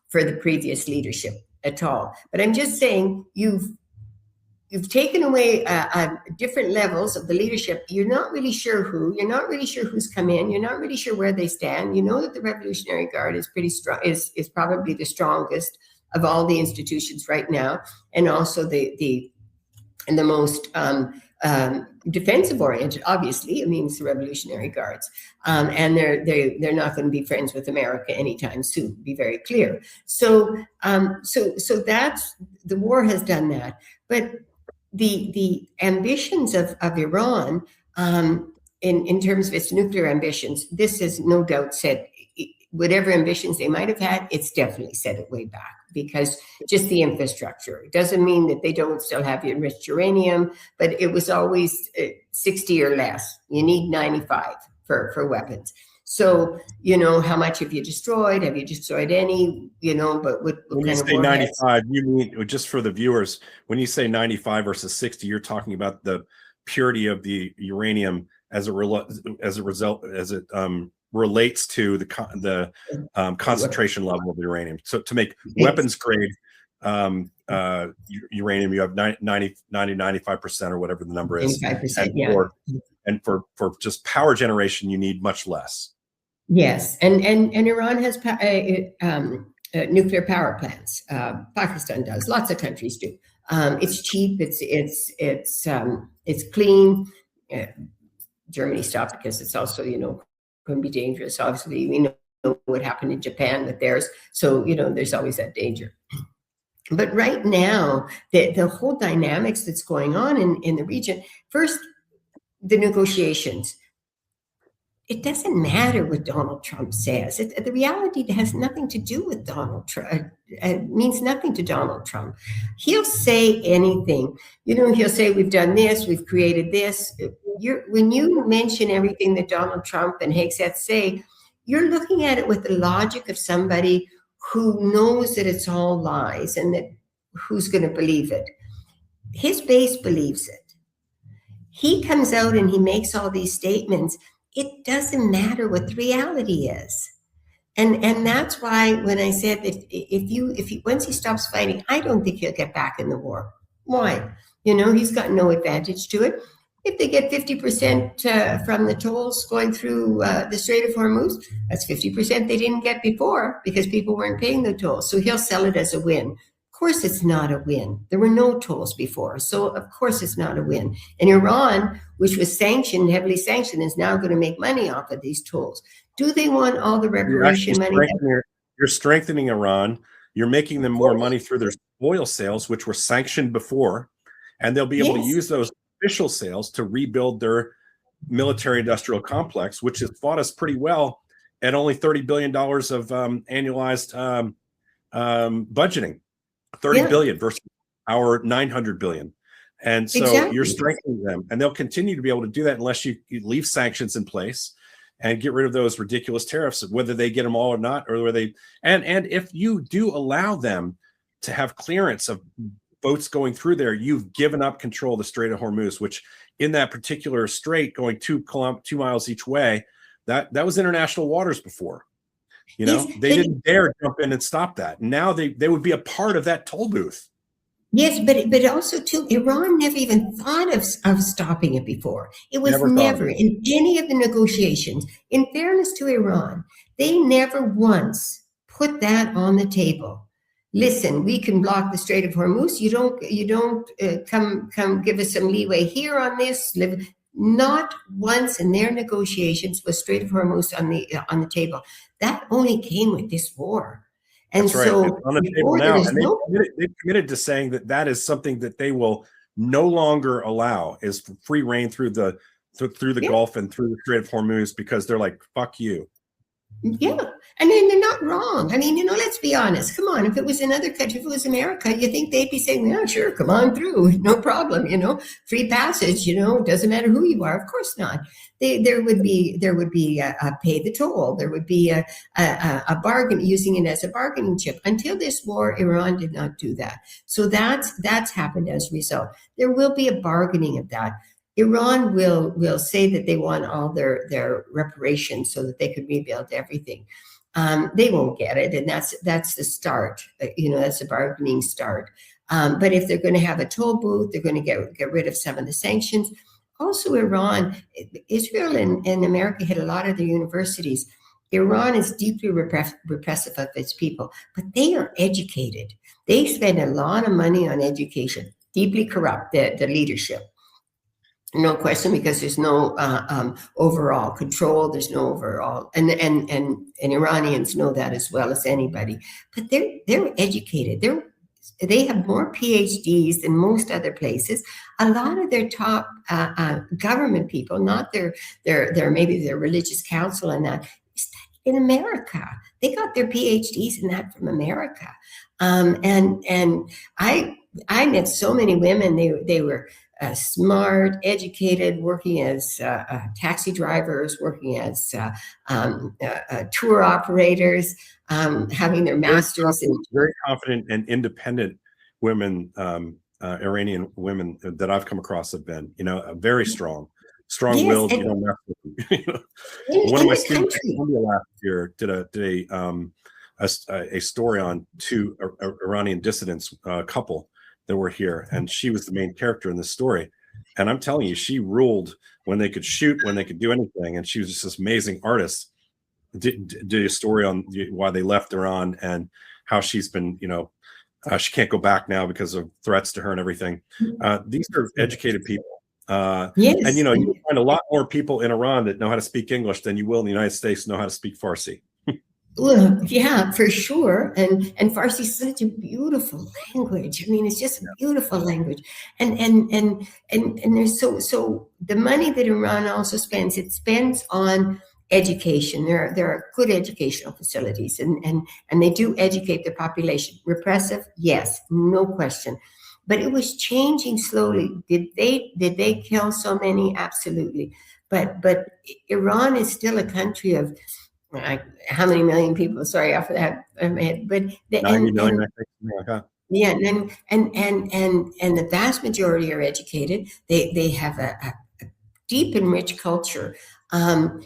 for the previous leadership at all. But I'm just saying you've taken away different levels of the leadership. You're not really sure who. You're not really sure who's come in. You're not really sure where they stand. You know that the Revolutionary Guard is pretty strong. Is probably the strongest of all the institutions right now, and also the most defensive oriented. Obviously, it means the Revolutionary Guards, and they're not going to be friends with America anytime soon. Be very clear. So that's the war has done that, but the ambitions of Iran in terms of its nuclear ambitions, this has no doubt said whatever ambitions they might have had, it's definitely set it way back, because just the infrastructure. It doesn't mean that they don't still have enriched uranium, but it was always 60 or less. You need 95 for weapons. So, how much have you destroyed? Have you destroyed any? But what when kind you of say warheads? 95, you mean, just for the viewers, when you say 95 versus 60, you're talking about the purity of the uranium as it relates to the concentration level of the uranium. So to make weapons grade uranium, you have 95% or whatever the number is. 95%, And for just power generation, you need much less. Yes, and Iran has nuclear power plants. Pakistan does. Lots of countries do. It's cheap. It's clean. Germany stopped because it's also can be dangerous. Obviously, we know what happened in Japan with theirs. So there's always that danger. But right now, the whole dynamics that's going on in the region. First, the negotiations. It doesn't matter what Donald Trump says. The reality has nothing to do with Donald Trump. It means nothing to Donald Trump. He'll say anything. He'll say, we've done this, we've created this. When you mention everything that Donald Trump and Hegseth say, you're looking at it with the logic of somebody who knows that it's all lies and that who's going to believe it. His base believes it. He comes out and he makes all these statements. It doesn't matter what the reality is. And that's why when I said that if once he stops fighting, I don't think he'll get back in the war. Why? He's got no advantage to it. If they get 50% from the tolls going through the Strait of Hormuz, that's 50% they didn't get before because people weren't paying the tolls. So he'll sell it as a win. Of course it's not a win. There were no tolls before. So of course it's not a win. And Iran, which was heavily sanctioned, is now going to make money off of these tolls. Do they want all the reparation money? You're strengthening Iran. You're making them more money through their oil sales, which were sanctioned before. And they'll be able to use those artificial sales to rebuild their military industrial complex, which has fought us pretty well at only $30 billion of annualized budgeting, 30 billion versus our 900 billion. And so you're strengthening them, and they'll continue to be able to do that unless you leave sanctions in place and get rid of those ridiculous tariffs, whether they get them all or not, or whether they, and if you do allow them to have clearance of boats going through there, you've given up control of the Strait of Hormuz, which in that particular strait going 2 miles each way, that was international waters before. You know, they didn't dare jump in and stop that. Now they would be a part of that toll booth. Yes, but also too, Iran never even thought of stopping it before. It was never in any of the negotiations. In fairness to Iran, they never once put that on the table. Listen, we can block the Strait of Hormuz. You don't come give us some leeway here on this. Not once in their negotiations was Strait of Hormuz on the table. That only came with this war. And that's right. so it's on the table now, and they've committed to saying that is something that they will no longer allow, is free reign through the Gulf and through the Strait of Hormuz, because they're like, fuck you. Yeah. And then they're not wrong. I mean, let's be honest. Come on. If it was another country, if it was America, you think they'd be saying, yeah, sure, come on through. No problem. Free passage, doesn't matter who you are. Of course not. There would be a pay the toll. There would be a bargain, using it as a bargaining chip. Until this war, Iran did not do that. So that's happened as a result. There will be a bargaining of that. Iran will say that they want all their reparations so that they could rebuild everything. They won't get it, and that's the start. That's the bargaining start. But if they're going to have a toll booth, they're going to get rid of some of the sanctions. Also, Israel and America hit a lot of their universities. Iran is deeply repressive of its people, but they are educated. They spend a lot of money on education. Deeply corrupt, the leadership. No question, because there's no overall control. There's no overall, and Iranians know that as well as anybody. But they're educated. They have more PhDs than most other places. A lot of their top government people, not their maybe their religious council and that, studied in America. They got their PhDs in that from America. And I met so many women. They were smart, educated, working as taxi drivers, working as tour operators, having their masters. Very confident and independent women, Iranian women that I've come across have been, very strong-willed. Yes, One of my students in Columbia last year did a story on two Iranian dissidents, couple that were here, and she was the main character in this story. And I'm telling you, she ruled when they could shoot, when they could do anything, and she was just this amazing artist. Did a story on why they left Iran and how she's been, she can't go back now because of threats to her and everything. These are educated people. Yes. And you find a lot more people in Iran that know how to speak English than you will in the United States know how to speak Farsi. Well, yeah, for sure. And Farsi is such a beautiful language. I mean, it's just a beautiful language. And there's so the money that Iran also spends, it spends on education. There are good educational facilities, and they do educate their population. Repressive, yes, no question. But it was changing slowly. Did they kill so many? Absolutely. But Iran is still a country of how many million people? Sorry, off of that, but 90 million, I think. Yeah, and the vast majority are educated. They have a deep and rich culture, and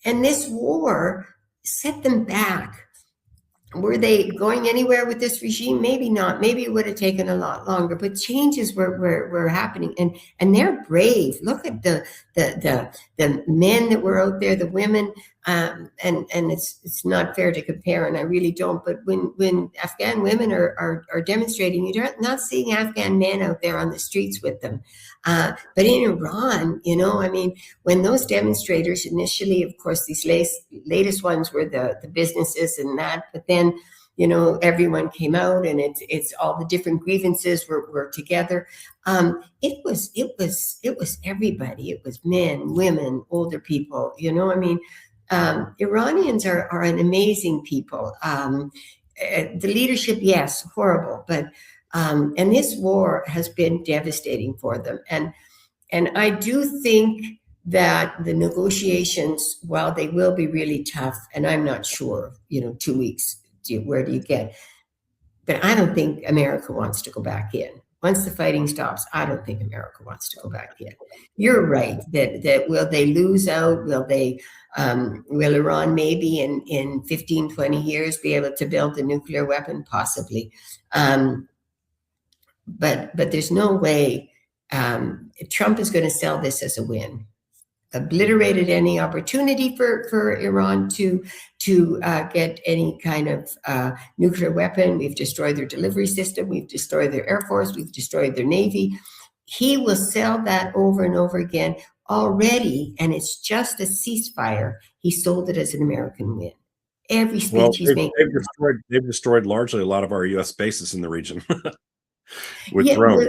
this war set them back. Were they going anywhere with this regime? Maybe not. Maybe it would have taken a lot longer. But changes were happening, and they're brave. Look at the men that were out there, the women, and it's not fair to compare, and I really don't. But when Afghan women are demonstrating, you're not seeing Afghan men out there on the streets with them. But in Iran, I mean, when those demonstrators initially, of course, these latest ones were the businesses and that, but then everyone came out, and it's all the different grievances were together. It was everybody. It was men, women, older people. Iranians are an amazing people. The leadership, yes, horrible, but and this war has been devastating for them. And I do think that the negotiations, while they will be really tough, and I'm not sure, 2 weeks, where do you get? But I don't think America wants to go back in. Once the fighting stops, I don't think America wants to go back in. You're right that will they lose out? Will Iran maybe in 15, 20 years be able to build a nuclear weapon? Possibly. But there's no way Trump is going to sell this as a win. Obliterated any opportunity for Iran to get any kind of nuclear weapon. We've destroyed their delivery system. We've destroyed their Air Force. We've destroyed their Navy. He will sell that over and over again already, and it's just a ceasefire. He sold it as an American win. Every speech he's making. They've destroyed largely a lot of our U.S. bases in the region with drones.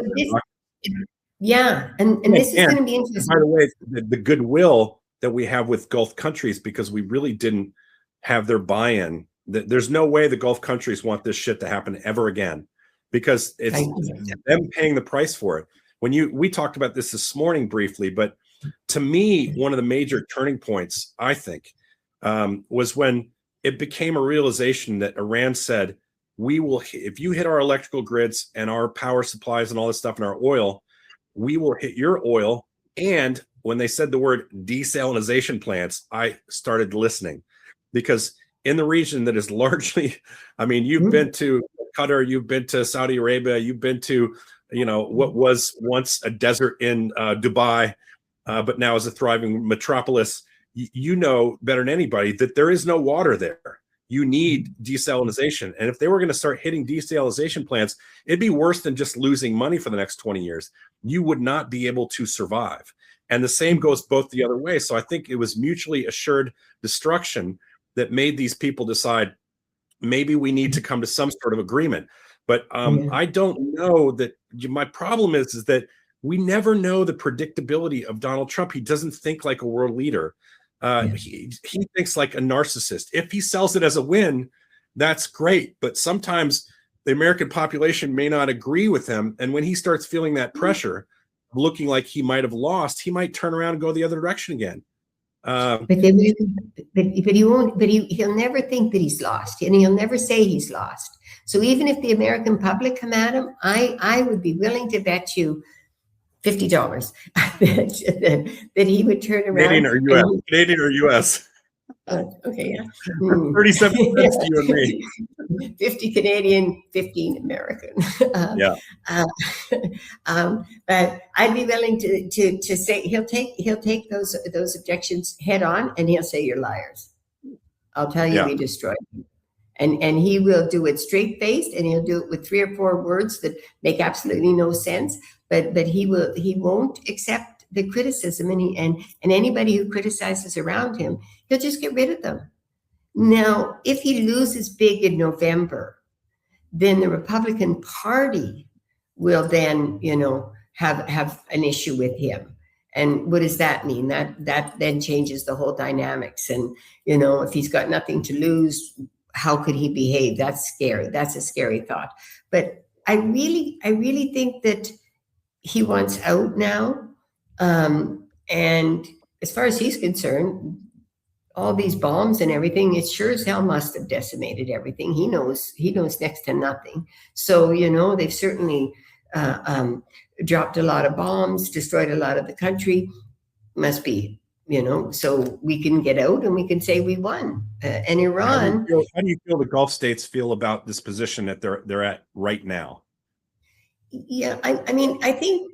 And this is going to be interesting. By the way, the goodwill that we have with Gulf countries, because we really didn't have their buy-in. There's no way the Gulf countries want this shit to happen ever again, because it's them paying the price for it. We talked about this morning briefly, but to me, one of the major turning points, I think, was when it became a realization that Iran said, if you hit our electrical grids and our power supplies and all this stuff and our oil, we will hit your oil. And when they said the word desalinization plants, I started listening, because in the region that is largely, you've been to Qatar, you've been to Saudi Arabia, you've been to, what was once a desert in Dubai, but now is a thriving metropolis. You know better than anybody that there is no water there. You need desalinization. And if they were going to start hitting desalinization plants, it'd be worse than just losing money for the next 20 years. You would not be able to survive. And the same goes both the other way. So I think it was mutually assured destruction that made these people decide maybe we need to come to some sort of agreement. But I don't know that. My problem is that we never know the predictability of Donald Trump. He doesn't think like a world leader. He thinks like a narcissist. If he sells it as a win, that's great. But sometimes the American population may not agree with him. And when he starts feeling that pressure, looking like he might have lost, he might turn around and go the other direction again. But he won't. But he'll never think that he's lost, and he'll never say he's lost. So even if the American public come at him, I would be willing to bet you $50 that he would turn around. Canadian or US? Okay, yeah. 37 cents to you and me. 50 Canadian, 15 American. But I'd be willing to say he'll take those objections head on, and he'll say you're liars. I'll tell you we destroyed you. And he will do it straight faced, and he'll do it with 3 or 4 words that make absolutely no sense. But he won't accept the criticism, and anybody who criticizes around him, he'll just get rid of them. Now, if he loses big in November, then the Republican Party will then, have an issue with him. And what does that mean? That then changes the whole dynamics. And, if he's got nothing to lose, how could he behave? That's scary. That's a scary thought. But I really think that he wants out now. And as far as he's concerned, all these bombs and everything, it sure as hell must have decimated everything. He knows next to nothing. So, they've certainly dropped a lot of bombs, destroyed a lot of the country. Must be, so we can get out and we can say we won. And Iran. How do you feel the Gulf states feel about this position that they're at right now? Yeah, I think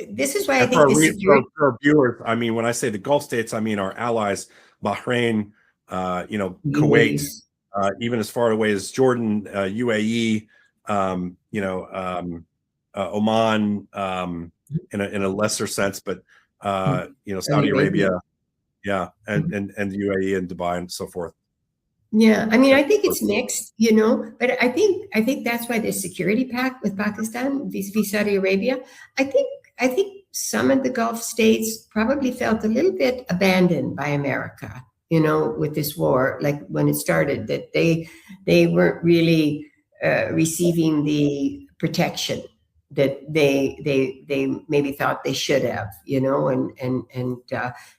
this is why I think this is for our viewers. When I say the Gulf states, our allies, Bahrain, Kuwait, even as far away as Jordan, UAE, Oman, in a lesser sense, but Saudi Arabia, and the UAE and Dubai and so forth. Yeah, I mean, I think it's mixed, but I think that's why the security pact with Pakistan vis-a-vis Saudi Arabia. I think some of the Gulf states probably felt a little bit abandoned by America, with this war, like when it started, that they weren't really receiving the protection that they maybe thought they should have,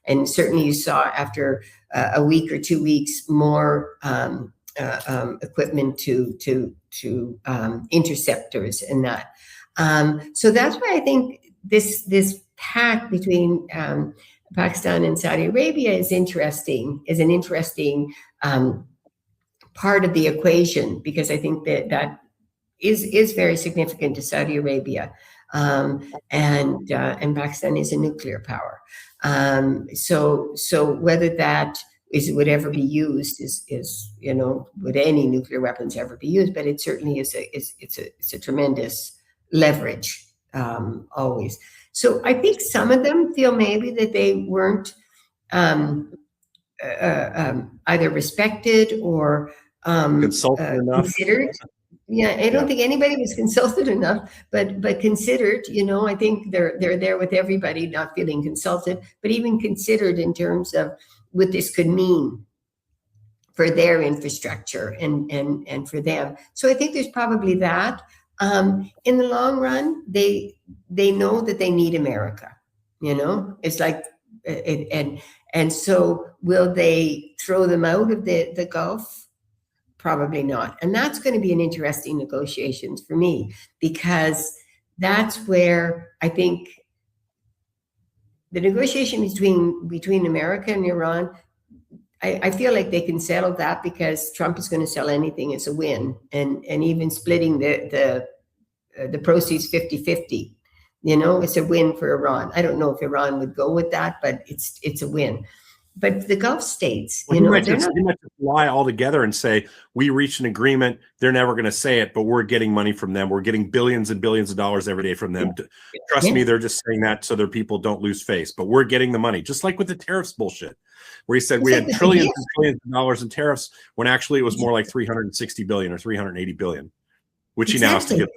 and certainly you saw after a week or 2 weeks more equipment to interceptors and that. So that's why I think this pact between Pakistan and Saudi Arabia is an interesting part of the equation, because I think that is very significant to Saudi Arabia, and Pakistan is a nuclear power. So whether that would ever be used is would any nuclear weapons ever be used? But it certainly it's a tremendous leverage, always. So I think some of them feel maybe that they weren't either respected or considered. Yeah, I don't think anybody was consulted enough, but considered. I think they're there with everybody, not feeling consulted, but even considered in terms of what this could mean for their infrastructure and for them. So I think there's probably that. In the long run, they know that they need America. It's like and so will they throw them out of the Gulf? Probably not. And that's going to be an interesting negotiations for me, because that's where I think the negotiation between America and Iran, I feel like they can settle that, because Trump is going to sell anything as a win, and even splitting the proceeds 50-50. It's a win for Iran. I don't know if Iran would go with that, but it's a win. But the Gulf states, you might just lie altogether and say, we reached an agreement. They're never going to say it, but we're getting money from them. We're getting billions and billions of dollars every day from them. Trust me, they're just saying that so their people don't lose face. But we're getting the money, just like with the tariffs bullshit, where he said we had trillions and trillions of dollars in tariffs, when actually it was more like 360 billion or 380 billion, which he now has to give back.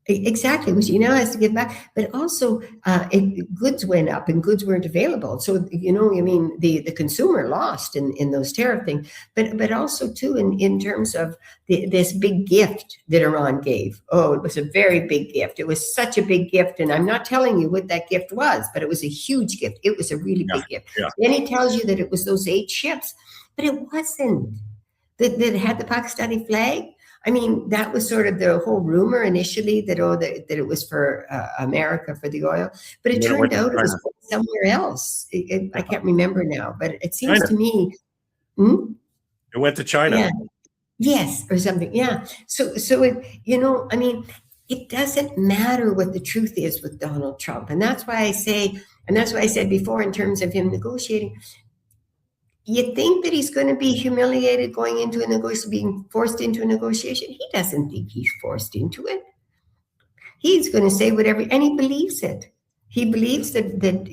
Exactly, which he now has to give back. But also, goods went up and goods weren't available. So, the consumer lost in those tariff things. But also, too, in terms of this big gift that Iran gave. Oh, it was a very big gift. It was such a big gift. And I'm not telling you what that gift was, but it was a huge gift. It was a really big gift. Yeah. Then he tells you that it was those 8 ships, but it wasn't. That had the Pakistani flag. I mean, that was sort of the whole rumor initially, that it was for America for the oil, but it turned out it was somewhere else. I can't remember now, but it seems to me it went to China. Yeah. Yes, or something. Yeah. So it, it doesn't matter what the truth is with Donald Trump, and that's why I said before, in terms of him negotiating. You think that he's going to be humiliated going into a negotiation, being forced into a negotiation? He doesn't think he's forced into it. He's going to say whatever, and he believes it. He believes that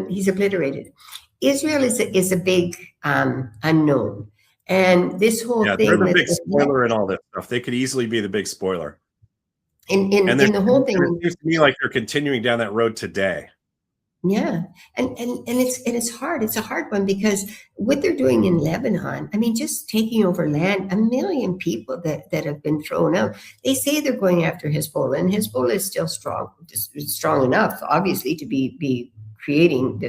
he's obliterated. Israel is a big unknown, and this whole thing. They're the big spoiler in all this stuff. They could easily be the big spoiler. In the whole thing, it seems to me like they're continuing down that road today. Yeah, and it's hard. It's a hard one, because what they're doing in Lebanon, just taking over land, 1 million people that have been thrown out. They say they're going after Hezbollah, and Hezbollah is still strong enough, obviously, to be creating the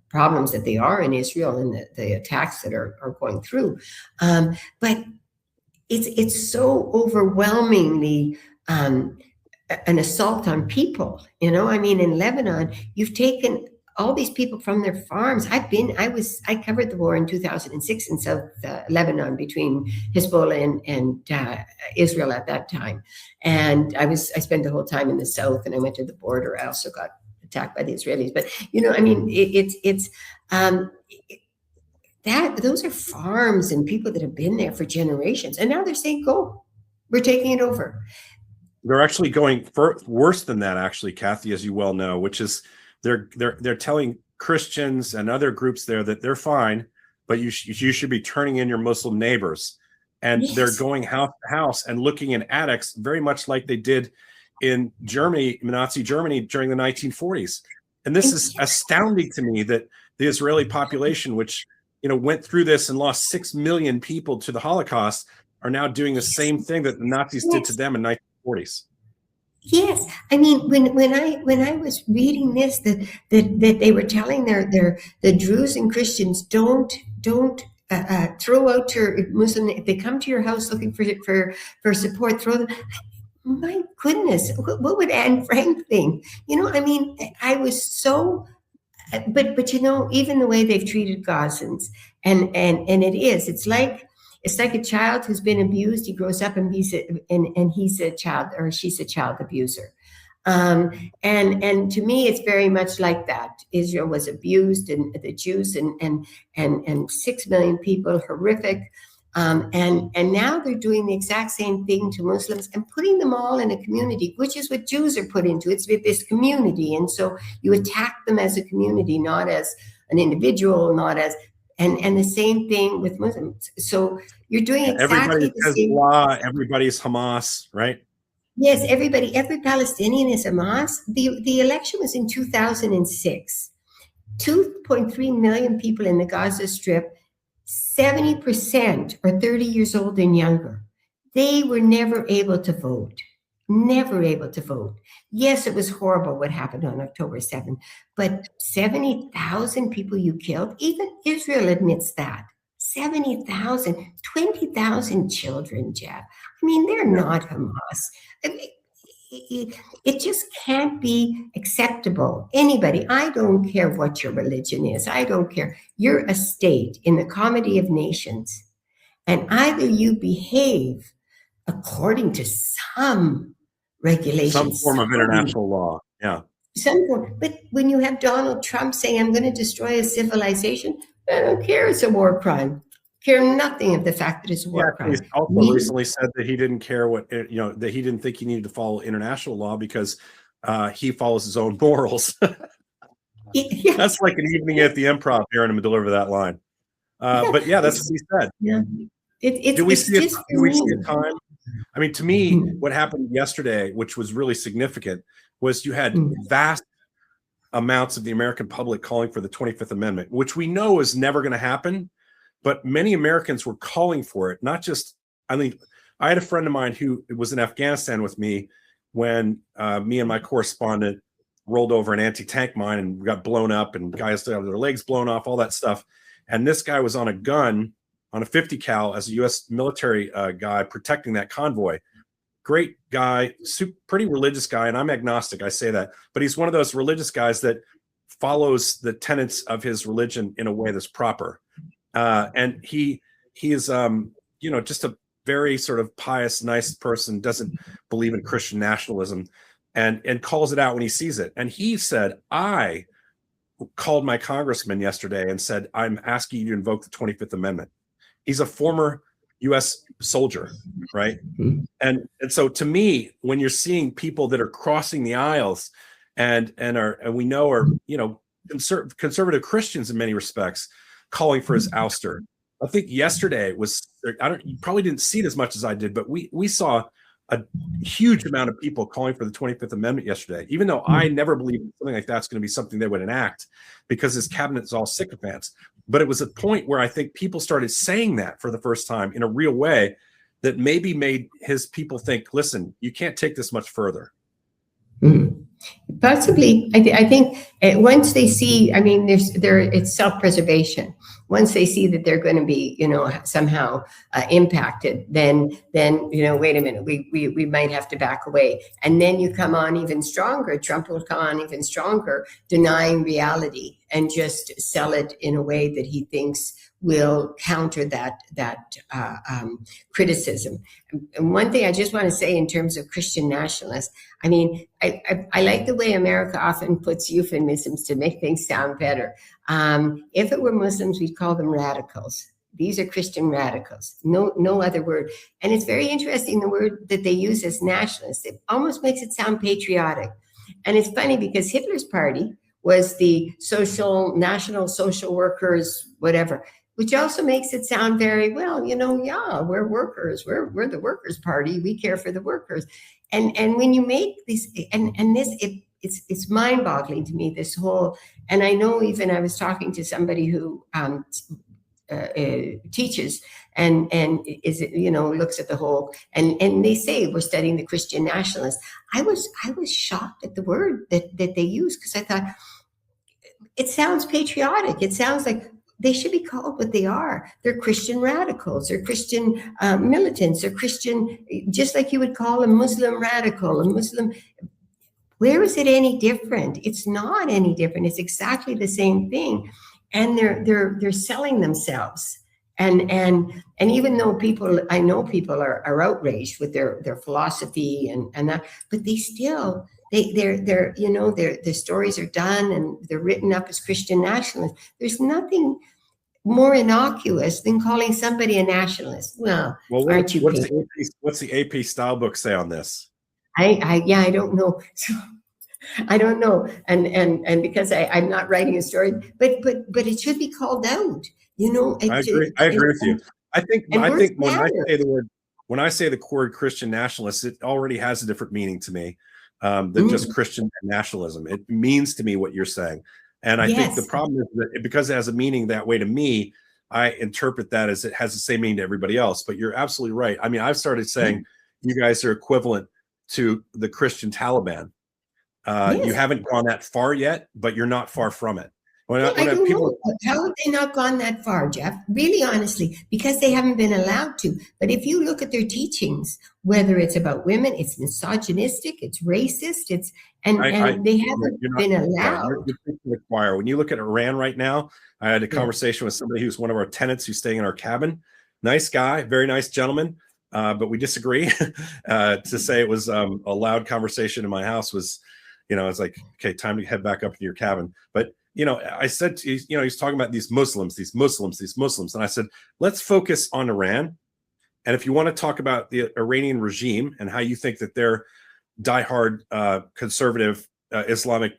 problems that they are in Israel, and the attacks that are going through. But it's so overwhelmingly an assault on people. In Lebanon, you've taken all these people from their farms. I covered the war in 2006 in South Lebanon between Hezbollah and Israel at that time. And I spent the whole time in the south, and I went to the border. I also got attacked by the Israelis. But, those are farms and people that have been there for generations. And now they're saying, go, we're taking it over. They're actually going worse than that, actually, Kathy, as you well know, which is they're telling Christians and other groups there that they're fine, but you should be turning in your Muslim neighbors. And Yes. they're going house to house and looking in attics, very much like they did in Germany, Nazi Germany during the 1940s. And this is astounding to me that the Israeli population, which went through this and lost 6 million people to the Holocaust, are now doing the same thing that the Nazis did to them in the 1940s. Yes, I mean when I was reading this that they were telling the Druze and Christians don't throw out your Muslim, if they come to your house looking for support, throw them. My goodness, what would Anne Frank think? I mean, I was so. But even the way they've treated Gazans, and it's like a child who's been abused. He grows up and he's a child, or she's a child abuser. And to me, it's very much like that. Israel was abused, and the Jews and 6 million people, horrific. And now they're doing the exact same thing to Muslims and putting them all in a community, which is what Jews are put into. It's with this community. And so you attack them as a community, not as an individual, not as, and the same thing with Muslims. So you're doing exactly the same. Everybody's Hamas, right? Yes, every Palestinian is Hamas. The election was in 2006. 2.3 million people in the Gaza Strip, 70% are 30 years old and younger. They were never able to vote. Never able to vote. Yes, it was horrible what happened on October 7th, but 70,000 people you killed, even Israel admits that. 70,000, 20,000 children, Jeff. I mean, they're not Hamas. It just can't be acceptable. Anybody, I don't care what your religion is. I don't care. You're a state in the comedy of nations, and either you behave according to some regulations, some form of international law. Yeah. Some form. But when you have Donald Trump saying, I'm going to destroy a civilization, I don't care. It's a war crime. Care nothing of the fact that it's a war crime. He's also recently said that he didn't care that he didn't think he needed to follow international law because he follows his own morals. Yeah. That's like an evening at the Improv hearing him deliver that line. But yeah, that's what he said. Yeah. Do we see a time? I mean, to me, what happened yesterday, which was really significant, was you had vast amounts of the American public calling for the 25th Amendment, which we know is never going to happen. But many Americans were calling for it, not just, I mean, I had a friend of mine who was in Afghanistan with me when me and my correspondent rolled over an anti-tank mine and we got blown up and guys had their legs blown off, all that stuff. And this guy was on a gun, on a 50 cal as a U.S. military guy protecting that convoy. Great guy, pretty religious guy. And I'm agnostic, I say that. But he's one of those religious guys that follows the tenets of his religion in a way that's proper. And he is, just a very sort of pious, nice person, doesn't believe in Christian nationalism and calls it out when he sees it. And he said, I called my congressman yesterday and said, I'm asking you to invoke the 25th Amendment. He's a former U.S. soldier, right? And so to me, when you're seeing people that are crossing the aisles and we know are, conservative Christians in many respects, calling for his ouster. I think yesterday was, you probably didn't see it as much as I did, but we saw a huge amount of people calling for the 25th Amendment yesterday, even though I never believed something like that's going to be something they would enact because his cabinet is all sycophants. But it was a point where I think people started saying that for the first time in a real way that maybe made his people think, listen, you can't take this much further. Possibly. I think once they see, I mean, it's self-preservation. Once they see that they're going to be, somehow impacted, then wait a minute, we might have to back away. And then you come on even stronger. Trump will come on even stronger, denying reality and just sell it in a way that he thinks will counter that criticism. And one thing I just want to say in terms of Christian nationalists, I mean, I like the way America often puts euphemisms to make things sound better. If it were Muslims, we'd call them radicals. These are Christian radicals, no other word. And it's very interesting, the word that they use as nationalists. It almost makes it sound patriotic. And it's funny because Hitler's party was the national social workers, whatever, which also makes it sound very well, yeah, we're workers, we're the workers party, we care for the workers. And when you make these, and this, it's mind-boggling to me, this whole, and I know, even I was talking to somebody who teaches and is, looks at the whole, and they say we're studying the Christian nationalists. I was shocked at the word that they use, because I thought it sounds patriotic. It sounds like they should be called what they are. They're Christian radicals. They're Christian militants. They're Christian, just like you would call a Muslim radical, a Muslim. Where is it any different? It's not any different. It's exactly the same thing. And they're selling themselves. And even though I know people are outraged with their philosophy and that, but they still, their stories are done and they're written up as Christian nationalists. There's nothing more innocuous than calling somebody a nationalist. Well aren't you? What's the AP style book say on this? I don't know. So, I don't know, and because I'm not writing a story, but it should be called out. I agree with you. I think when I say the word Christian nationalist, it already has a different meaning to me than just Christian nationalism. It means to me what you're saying, and I think the problem is that because it has a meaning that way to me, I interpret that as it has the same meaning to everybody else. But you're absolutely right. I mean, I've started saying you guys are equivalent to the Christian Taliban. You haven't gone that far yet, but you're not far from it. I don't know. How have they not gone that far, Jeff? Really, honestly, because they haven't been allowed to. But if you look at their teachings, whether it's about women, it's misogynistic, it's racist, and they haven't been allowed. You're preaching to the choir. When you look at Iran right now, I had a conversation with somebody who's one of our tenants who's staying in our cabin. Nice guy, very nice gentleman, but we disagree. To say it was a loud conversation in my house was, it's like, okay, time to head back up to your cabin. But I said, he's talking about these Muslims. And I said, let's focus on Iran. And if you want to talk about the Iranian regime and how you think that they're diehard conservative Islamic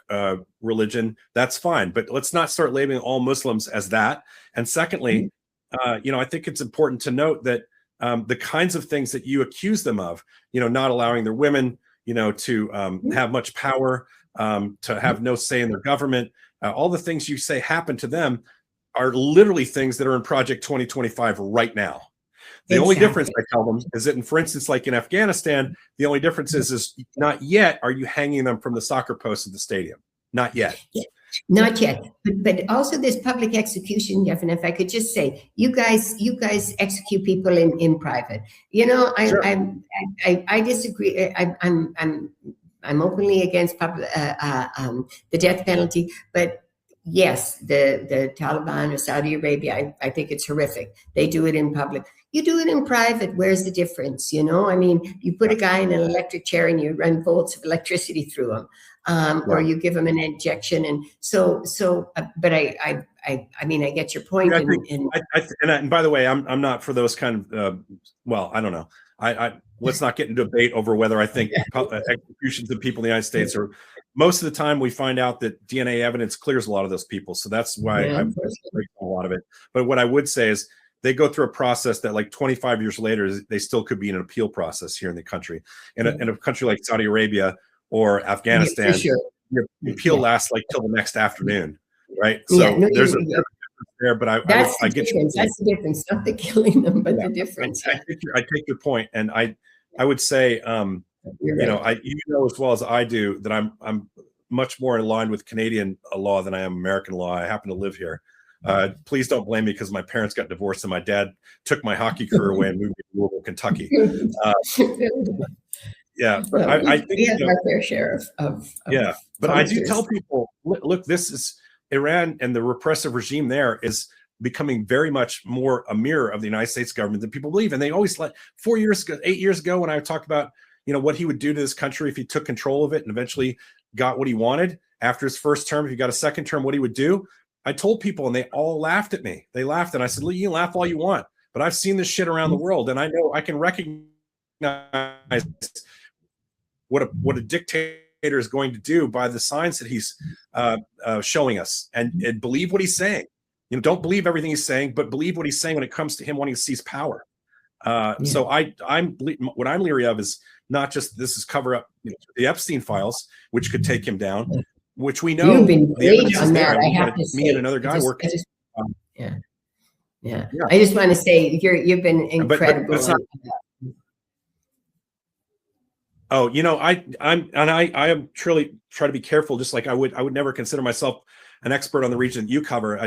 religion, that's fine. But let's not start labeling all Muslims as that. And secondly, I think it's important to note that the kinds of things that you accuse them of, not allowing their women, to have much power, to have no say in their government, all the things you say happen to them are literally things that are in Project 2025 right now. The only difference, I tell them, is that, for instance, like in Afghanistan, the only difference is not yet are you hanging them from the soccer post of the stadium. Not yet. Yeah, not yet. But also this public execution, Jeff, and if I could just say, you guys execute people in private. Sure. I disagree. I'm openly against the death penalty, but yes, the Taliban or Saudi Arabia, I think it's horrific. They do it in public. You do it in private. Where's the difference? I mean, you put a guy in an electric chair and you run volts of electricity through him, or you give him an injection. And but I mean, I get your point. And by the way, I'm not for those kind of, I don't know. Let's not get into a debate over whether I think executions of people in the United States are. Most of the time, we find out that DNA evidence clears a lot of those people, so that's why I'm breaking a lot of it. But what I would say is they go through a process that, like 25 years later, they still could be in an appeal process here in the country. In a country like Saudi Arabia or Afghanistan, your appeal lasts like till the next afternoon, right? So there's a there, but I get you. That's the difference, not the killing them, but the difference. I take your point, and I would say, as well as I do, that I'm much more in line with Canadian law than I am American law. I happen to live here. Please don't blame me because my parents got divorced and my dad took my hockey career away and moved me to Louisville, Kentucky. But I think we have our fair share of but I do tell people, look, this is Iran, and the repressive regime there is becoming very much more a mirror of the United States government than people believe. And they always 8 years ago, when I talked about, what he would do to this country if he took control of it and eventually got what he wanted after his first term, if he got a second term, what he would do. I told people and they all laughed at me. They laughed. And I said, you can laugh all you want, but I've seen this shit around the world. And I know I can recognize what a dictator is going to do by the signs that he's showing us, and believe what he's saying. You know, don't believe everything he's saying, but believe what he's saying when it comes to him wanting to seize power. So I'm what I'm leery of is not just this is cover up the Epstein files, which could take him down, which we know you've been the evidence great is on there. that. I have to say, me and another guy working. Yeah. I just want to say you've been incredible. But it's not, oh, you know, I am truly try to be careful. Just like I would never consider myself an expert on the region that you cover.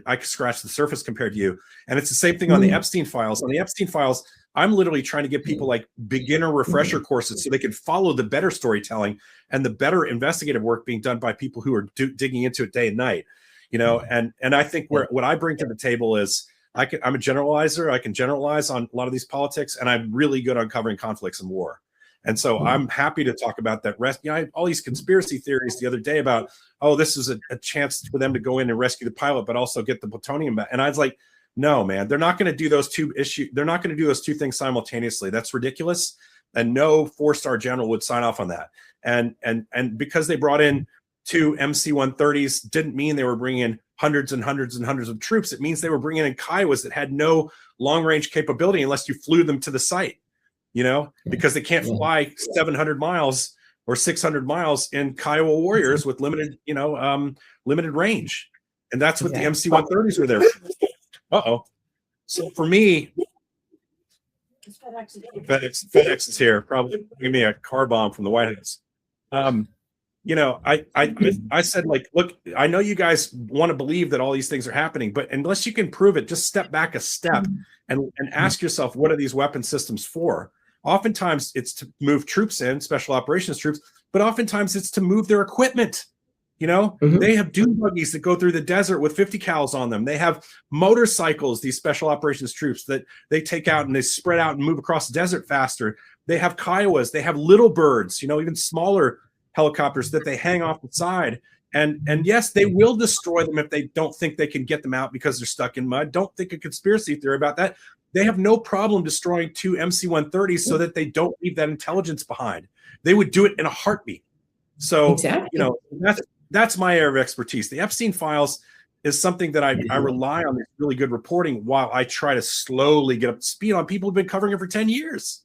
I scratch the surface compared to you. And it's the same thing on the Epstein files. On the Epstein files, I'm literally trying to give people like beginner refresher courses so they can follow the better storytelling and the better investigative work being done by people who are digging into it day and night. You know, and I think what I bring to the table is I'm a generalizer. I can generalize on a lot of these politics, and I'm really good on covering conflicts and war. And so I'm happy to talk about that. You know, I had all these conspiracy theories the other day about, oh, this is a chance for them to go in and rescue the pilot, but also get the plutonium back. And I was like, no, man, they're not going to do those two issues. They're not going to do those two things simultaneously. That's ridiculous. And no 4-star general would sign off on that. And because they brought in 2 MC-130s didn't mean they were bringing in hundreds and hundreds and hundreds of troops. It means they were bringing in Kiowas that had no long-range capability unless you flew them to the site. You know, because they can't fly 700 miles or 600 miles in Kiowa Warriors with limited, limited range. And that's what the MC-130s were there for. So for me, FedEx is here. Probably give me a car bomb from the White House. You know, I said, like, look, I know you guys want to believe that all these things are happening, but unless you can prove it, just step back a step and ask yourself, what are these weapon systems for? Oftentimes it's to move troops in, special operations troops, but oftentimes it's to move their equipment. You know, they have dune buggies that go through the desert with 50 cals on them. They have motorcycles, these special operations troops that they take out and they spread out and move across the desert faster. They have Kiowas, they have little birds, you know, even smaller helicopters that they hang off the side. And yes, they will destroy them if they don't think they can get them out because they're stuck in mud. Don't think a conspiracy theory about that. They have no problem destroying 2 MC-130s so that they don't leave that intelligence behind. They would do it in a heartbeat. So, you know, that's my area of expertise. The Epstein files is something that I rely on this really good reporting while I try to slowly get up to speed on people who've been covering it for 10 years.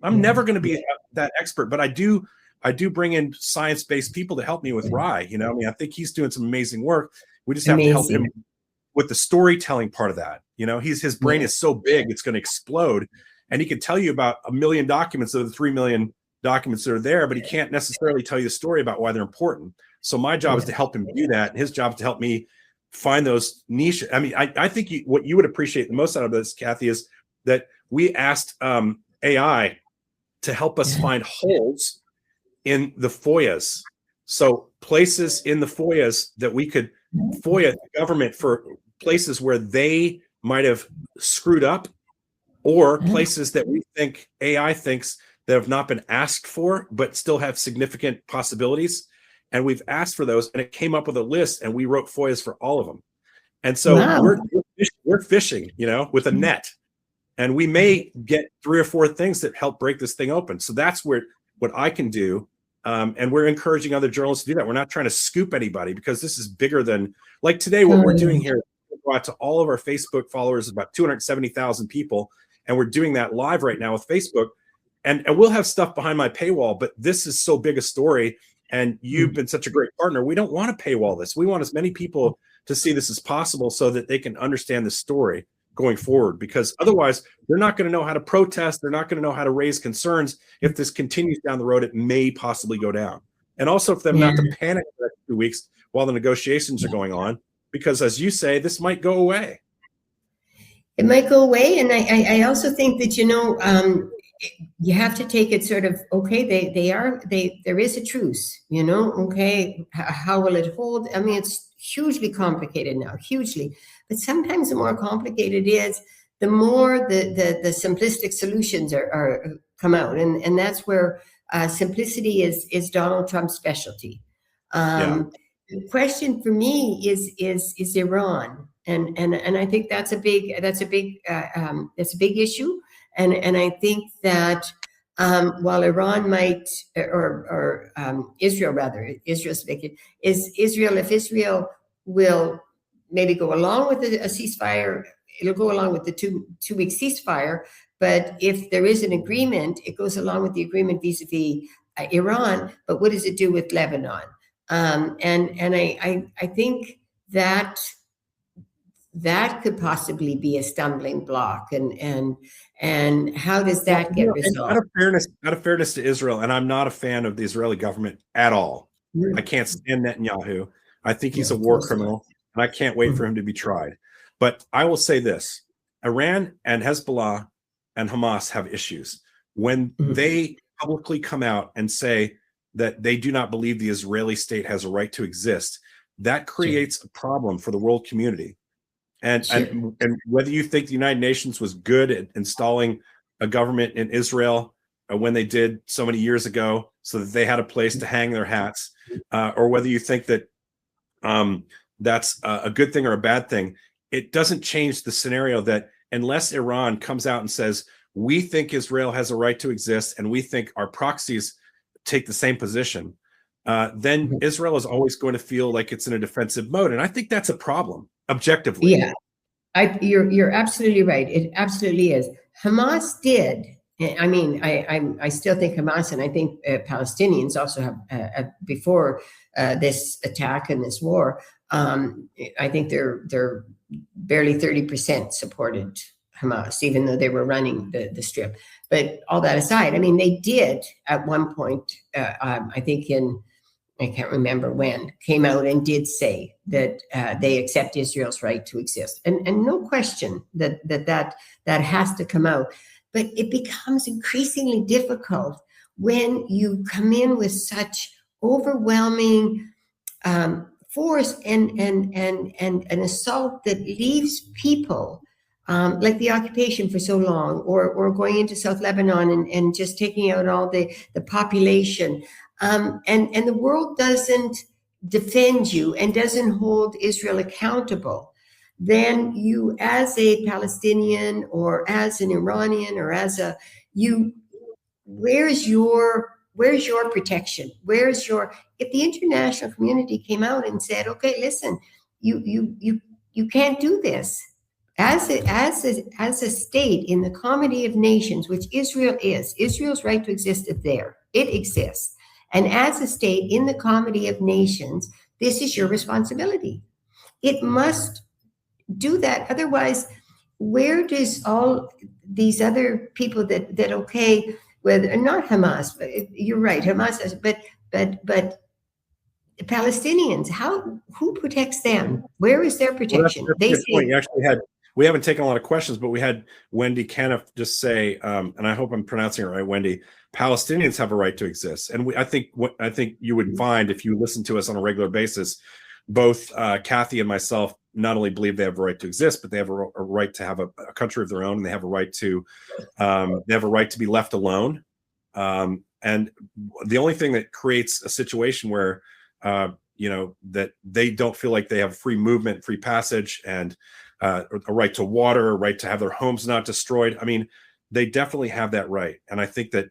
I'm never going to be that expert, but I do bring in science-based people to help me with Rye. You know, I mean, I think he's doing some amazing work. We just have to help him with the storytelling part of that. You know, his brain is so big, it's going to explode. And he can tell you about 1 million documents of the 3 million documents that are there, but he can't necessarily tell you the story about why they're important. So my job is to help him do that. And his job is to help me find those niche. I mean, I think what you would appreciate the most out of this, Kathy, is that we asked AI to help us find holes in the FOIAs. So places in the FOIAs that we could FOIA the government for places where they might have screwed up, or places that we think AI thinks that have not been asked for, but still have significant possibilities. And we've asked for those, and it came up with a list, and we wrote FOIAs for all of them. And so we're fishing, you know, with a net, and we may get 3 or 4 things that help break this thing open. So that's what I can do. And we're encouraging other journalists to do that. We're not trying to scoop anybody, because this is bigger than, like today, what we're doing here, we're out to all of our Facebook followers, about 270,000 people. And we're doing that live right now with Facebook. And we'll have stuff behind my paywall, but this is so big a story. And you've been such a great partner. We don't want to paywall this. We want as many people to see this as possible so that they can understand the story going forward, because otherwise they're not going to know how to protest. They're not going to know how to raise concerns. If this continues down the road, it may possibly go down. And also for them not to panic for the next 2 weeks while the negotiations are going on, because as you say, this might go away. It might go away. And I also think that, you know, you have to take it sort of, okay, there is a truce, you know, okay, how will it hold? I mean, it's hugely complicated now, hugely. But sometimes the more complicated it is, the more the simplistic solutions are come out. And that's where simplicity is Donald Trump's specialty. The question for me is Iran. And I think that's a big issue. And I think that while Iran might, or Israel rather, Israel's making, is Israel, if Israel will maybe go along with a ceasefire, it'll go along with the two-week ceasefire. But if there is an agreement, it goes along with the agreement vis-a-vis Iran. But what does it do with Lebanon? And I think that could possibly be a stumbling block. And how does that get resolved? Out of fairness to Israel, and I'm not a fan of the Israeli government at all. I can't stand Netanyahu. I think he's a war criminal, and I can't wait for him to be tried. But I will say this: Iran and Hezbollah and Hamas have issues. When they publicly come out and say that they do not believe the Israeli state has a right to exist, that creates a problem for the world community. And whether you think the United Nations was good at installing a government in Israel when they did so many years ago so that they had a place to hang their hats, or whether you think that that's a good thing or a bad thing, it doesn't change the scenario that unless Iran comes out and says, we think Israel has a right to exist and we think our proxies take the same position, then Israel is always going to feel like it's in a defensive mode. And I think that's a problem, objectively. Yeah, you're absolutely right. It absolutely is. Hamas did. I mean, I still think Hamas, and I think Palestinians also have before this attack and this war. I think they're barely 30% supported Hamas, even though they were running the strip. But all that aside, I mean, they did at one point. I think I can't remember when, came out and did say that they accept Israel's right to exist, and no question that has to come out. But it becomes increasingly difficult when you come in with such overwhelming force and an assault that leaves people like the occupation for so long, or going into South Lebanon and just taking out all the population. And the world doesn't defend you and doesn't hold Israel accountable, then you, as a Palestinian or as an Iranian or where's your protection? If the international community came out and said, okay, listen, you can't do this. As a state in the comity of nations, which Israel is, Israel's right to exist is there. It exists. And as a state in the comity of nations, this is your responsibility. It must do that. Otherwise, where does all these other people that okay, whether not Hamas, you're right, Hamas, but Palestinians, who protects them? Where is their protection? Well, that's a good point. We haven't taken a lot of questions, but we had Wendy Caniff just say, and I hope I'm pronouncing it right, Wendy, Palestinians have a right to exist. And I think you would find, if you listen to us on a regular basis, both Kathy and myself not only believe they have a right to exist, but they have a right to have a country of their own, and they have a right to be left alone. And the only thing that creates a situation where that they don't feel like they have free movement, free passage, and a right to water, a right to have their homes not destroyed. I mean, they definitely have that right. And I think that,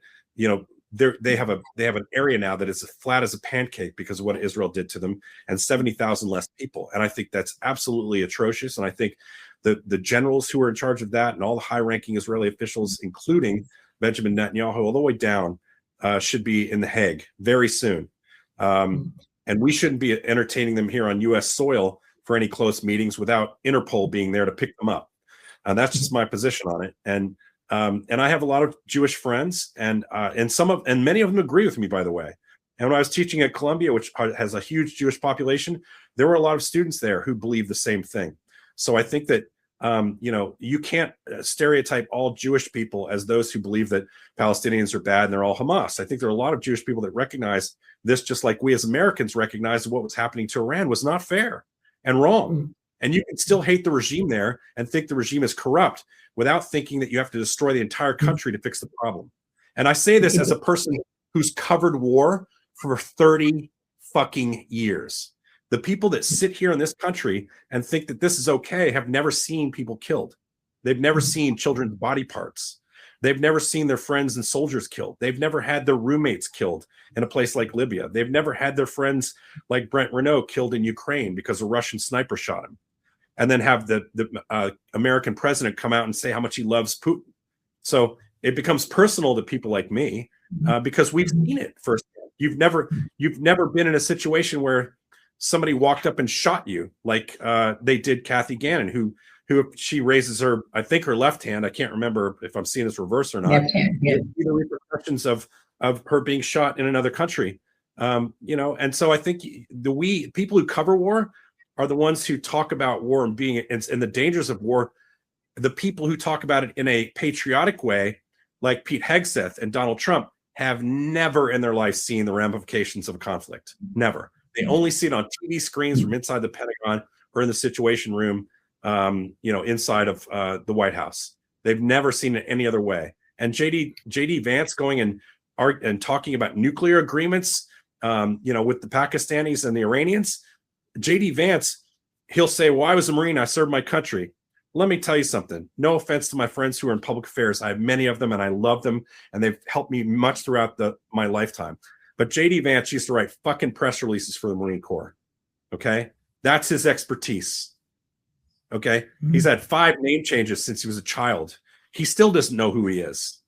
they have an area now that is as flat as a pancake because of what Israel did to them, and 70,000 less people. And I think that's absolutely atrocious. And I think the generals who are in charge of that and all the high-ranking Israeli officials, including Benjamin Netanyahu, all the way down, should be in The Hague very soon. And we shouldn't be entertaining them here on U.S. soil for any close meetings without Interpol being there to pick them up. And that's just my position on it. And I have a lot of Jewish friends, and many of them agree with me, by the way. And when I was teaching at Columbia, which has a huge Jewish population, there were a lot of students there who believe the same thing. So I think that you can't stereotype all Jewish people as those who believe that Palestinians are bad and they're all Hamas. I think there are a lot of Jewish people that recognize this, just like we as Americans recognize what was happening to Iran was not fair and wrong. And you can still hate the regime there and think the regime is corrupt without thinking that you have to destroy the entire country to fix the problem. And I say this as a person who's covered war for 30 fucking years. The people that sit here in this country and think that this is okay have never seen people killed. They've never seen children's body parts. They've never seen their friends and soldiers killed. They've never had their roommates killed in a place like Libya. They've never had their friends like Brent Renault killed in Ukraine because a Russian sniper shot him. And then have the American president come out and say how much he loves Putin. So it becomes personal to people like me because we've seen it first. You've never been in a situation where somebody walked up and shot you like they did Kathy Gannon, who she raises her, I think her left hand. I can't remember if I'm seeing this reverse or not. Left hand, yeah. The repercussions of her being shot in another country, and so I think people who cover war are the ones who talk about war and being and the dangers of war. The people who talk about it in a patriotic way, like Pete Hegseth and Donald Trump, have never in their life seen the ramifications of a conflict. Never. They only see it on TV screens from inside the Pentagon or in the Situation Room, inside of the White House. They've never seen it any other way. And JD Vance going and talking about nuclear agreements, with the Pakistanis and the Iranians. JD Vance, he'll say, well, I was a Marine. I served my country. Let me tell you something. No offense to my friends who are in public affairs. I have many of them and I love them. And they've helped me much throughout my lifetime. But JD Vance used to write fucking press releases for the Marine Corps. Okay. That's his expertise. Okay. Mm-hmm. He's had 5 name changes since he was a child. He still doesn't know who he is.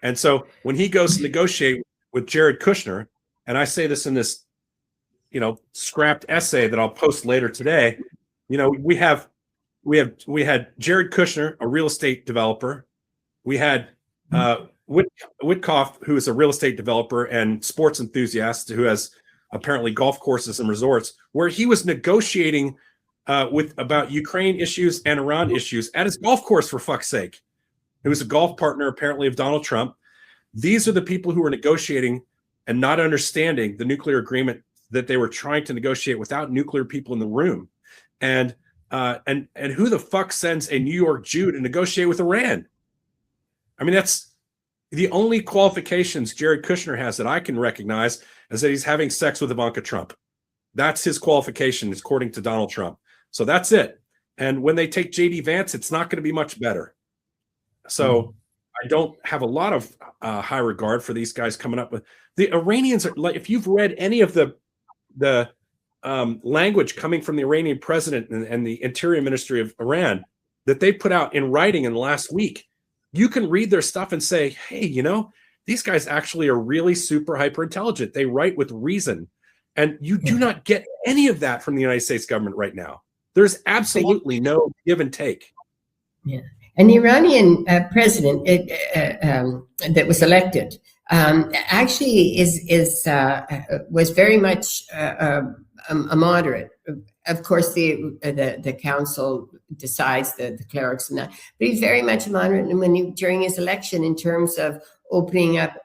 And so when he goes to negotiate with Jared Kushner, and I say this in this, scrapped essay that I'll post later today, we had Jared Kushner, a real estate developer. We had Witkoff, who is a real estate developer and sports enthusiast who has apparently golf courses and resorts, where he was negotiating about Ukraine issues and Iran issues at his golf course, for fuck's sake. He was a golf partner, apparently, of Donald Trump. These are the people who are negotiating and not understanding the nuclear agreement that they were trying to negotiate without nuclear people in the room. And who the fuck sends a New York Jew to negotiate with Iran? I mean, that's the only qualifications Jared Kushner has that I can recognize is that he's having sex with Ivanka Trump. That's his qualification, according to Donald Trump. So that's it. And when they take JD Vance, it's not going to be much better. So I don't have a lot of high regard for these guys coming up with the Iranians. Are like, if you've read any of the language coming from the Iranian president and the Interior Ministry of Iran that they put out in writing in the last week, you can read their stuff and say, hey, these guys actually are really super hyper intelligent. They write with reason. And you do not get any of that from the United States government right now. There's absolutely no give and take. Yeah. And the Iranian president that was elected actually was very much a moderate. Of course, the council decides the clerics and that, but he's very much a moderate. And during his election, in terms of opening up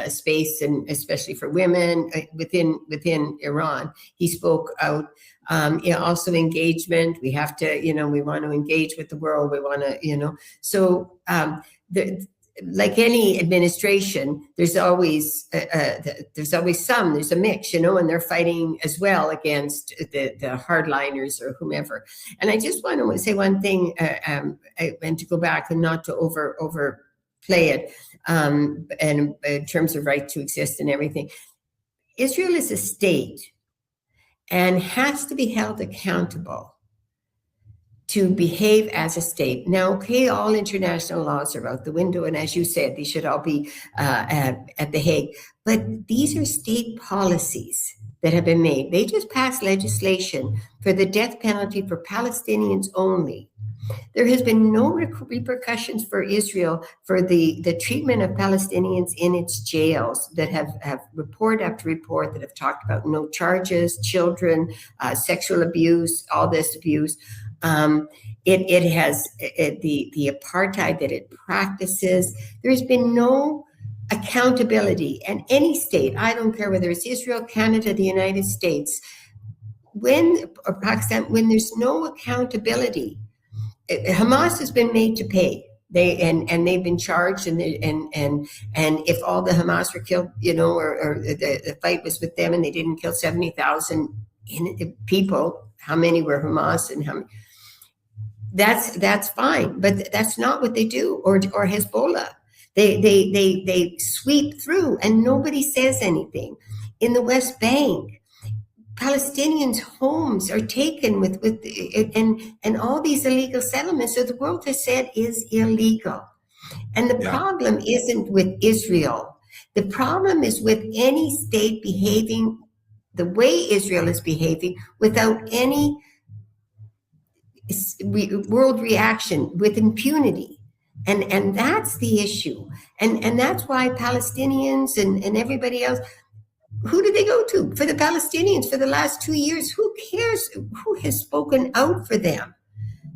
space, and especially for women within Iran, he spoke out. Also engagement. We have to, we want to engage with the world. We want to, So like any administration, there's always there's a mix, and they're fighting as well against the hardliners or whomever. And I just want to say one thing, and to go back and not to overplay it, and in terms of right to exist and everything. Israel is a state and has to be held accountable to behave as a state. Now, okay, all international laws are out the window, and as you said, they should all be at The Hague. But these are state policies that have been made. They just passed legislation for the death penalty for Palestinians only. There has been no repercussions for Israel for the treatment of Palestinians in its jails that have report after report that have talked about no charges, children, sexual abuse, all this abuse. It has the apartheid that it practices. There's been no accountability, and any state, I don't care whether it's Israel, Canada, the United States, or Pakistan, when there's no accountability, Hamas has been made to pay. They've been charged, and if all the Hamas were killed, or the fight was with them, and they didn't kill 70,000 people, how many were Hamas and how many? That's fine, but that's not what they do, or Hezbollah. They sweep through and nobody says anything. In the West Bank, Palestinians' homes are taken with and all these illegal settlements. So the world has said is illegal. And the problem isn't with Israel. The problem is with any state behaving the way Israel is behaving without any world reaction, with impunity. And that's the issue. And that's why Palestinians and everybody else, who do they go to? For the Palestinians for the last 2 years, who cares? Who has spoken out for them?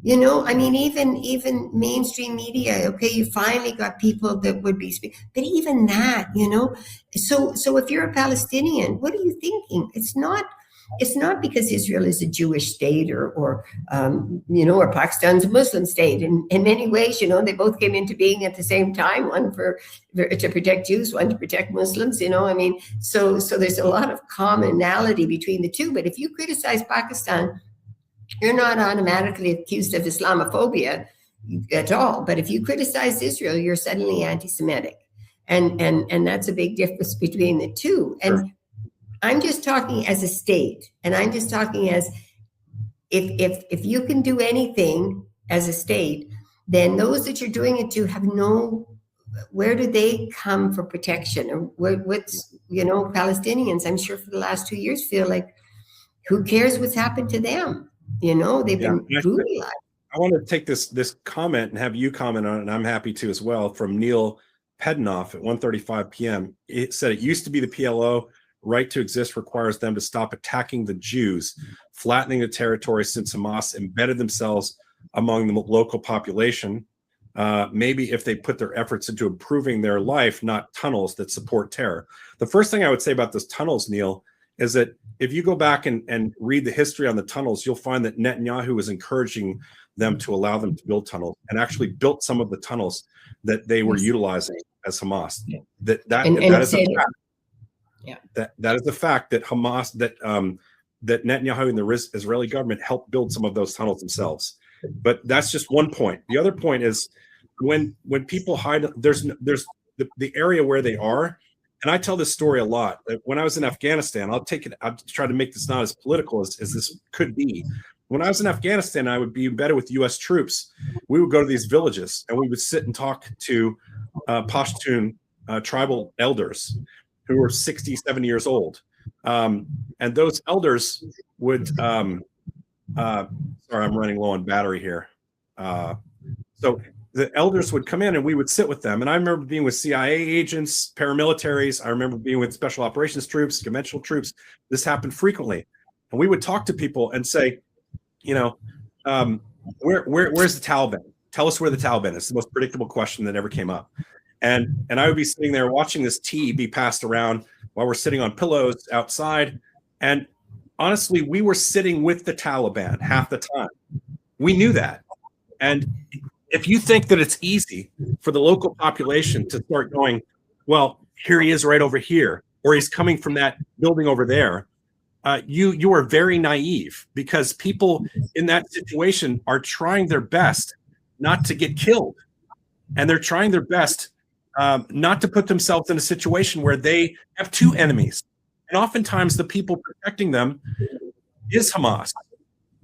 You know, I mean, even mainstream media, okay, you finally got people that would be speaking, but even that, you know, so if you're a Palestinian, what are you thinking? It's not because Israel is a Jewish state or you know, or Pakistan's a Muslim state. In many ways, you know, they both came into being at the same time, one to protect Jews, one to protect Muslims, you know, I mean, so there's a lot of commonality between the two. But if you criticize Pakistan, you're not automatically accused of Islamophobia at all. But if you criticize Israel, you're suddenly anti-Semitic. And that's a big difference between the two. And Sure. I'm just talking as a state, and I'm just talking as if you can do anything as a state, then those that you're doing it to have where do they come for protection? Or what's, you know, Palestinians, I'm sure for the last 2 years feel like, who cares what's happened to them? You know, they've been brutalized. I want to take this comment and have you comment on it, and I'm happy to as well, from Neil Pedanoff at 1:35 p.m. It said, it used to be the PLO right to exist requires them to stop attacking the Jews, flattening the territory since Hamas embedded themselves among the local population. Maybe if they put their efforts into improving their life, not tunnels that support terror. The first thing I would say about those tunnels, Neil, is that if you go back and read the history on the tunnels, you'll find that Netanyahu was encouraging them to allow them to build tunnels, and actually built some of the tunnels that they were utilizing as Hamas. That is a fact. Yeah. That is the fact that Hamas, that Netanyahu and the Israeli government helped build some of those tunnels themselves. But that's just one point. The other point is when people hide, there's the area where they are. And I tell this story a lot. When I was in Afghanistan, I'll try to make this not as political as this could be. When I was in Afghanistan, I would be embedded with U.S. troops. We would go to these villages and we would sit and talk to Pashtun tribal elders who were 60, 70 years old. And those elders would, sorry, I'm running low on battery here. So the elders would come in and we would sit with them. And I remember being with CIA agents, paramilitaries. I remember being with special operations troops, conventional troops. This happened frequently. And we would talk to people and say, you know, where's the Taliban? Tell us where the Taliban is. It's the most predictable question that ever came up. And I would be sitting there watching this tea be passed around while we're sitting on pillows outside. And honestly, we were sitting with the Taliban half the time. We knew that. And if you think that it's easy for the local population to start going, well, here he is right over here, or he's coming from that building over there, you are very naive, because people in that situation are trying their best not to get killed. And they're trying their best not to put themselves in a situation where they have two enemies. And oftentimes the people protecting them is Hamas.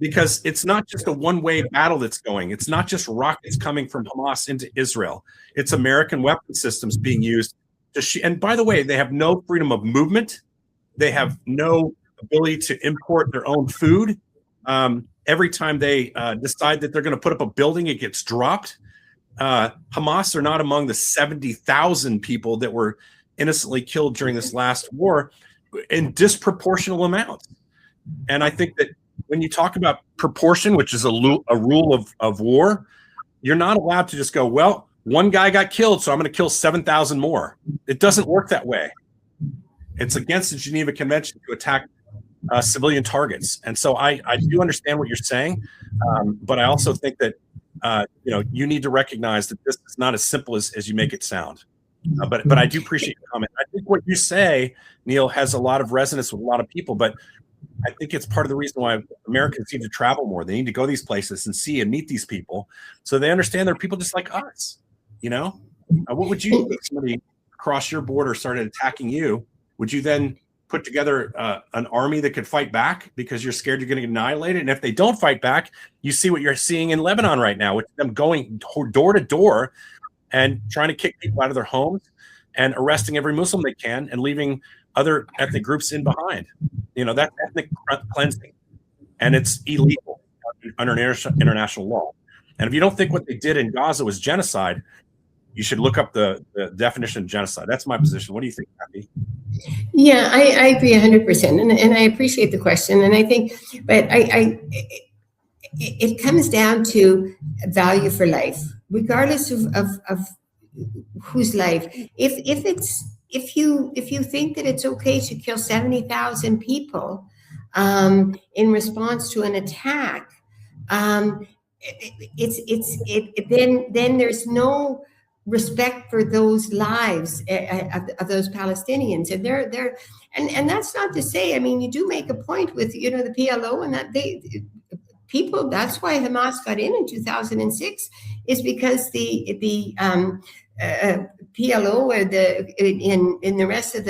Because it's not just a one-way battle that's going. It's not just rockets coming from Hamas into Israel. It's American weapon systems being used to and by the way, they have no freedom of movement. They have no ability to import their own food. Every time they decide that they're going to put up a building, it gets dropped. Hamas are not among the 70,000 people that were innocently killed during this last war in disproportional amounts. And I think that when you talk about proportion, which is a rule of war, you're not allowed to just go, well, one guy got killed, so I'm going to kill 7,000 more. It doesn't work that way. It's against the Geneva Convention to attack civilian targets. And so I do understand what you're saying, but I also think that you need to recognize that this is not as simple as you make it sound. But I do appreciate your comment. I think what you say, Neil, has a lot of resonance with a lot of people, but I think it's part of the reason why Americans need to travel more. They need to go these places and see and meet these people so they understand they're people just like us, you know? What would you do if somebody across your border started attacking you? Would you then put together an army that could fight back because you're scared you're going to get annihilated? And if they don't fight back, you see what you're seeing in Lebanon right now, with them going door to door and trying to kick people out of their homes and arresting every Muslim they can and leaving other ethnic groups in behind. That's ethnic cleansing, and it's illegal under international law. And if you don't think what they did in Gaza was genocide, you should look up the definition of genocide. That's my position. What do you think, Kathy? Yeah, I agree 100%, and I appreciate the question. And I think, but it comes down to value for life, regardless of whose life. If you think that it's okay to kill 70,000 people in response to an attack, then there's no respect for those lives of those Palestinians, and that's not to say. I mean, you do make a point with the PLO, and that people. That's why Hamas got in 2006, is because the PLO or in the rest of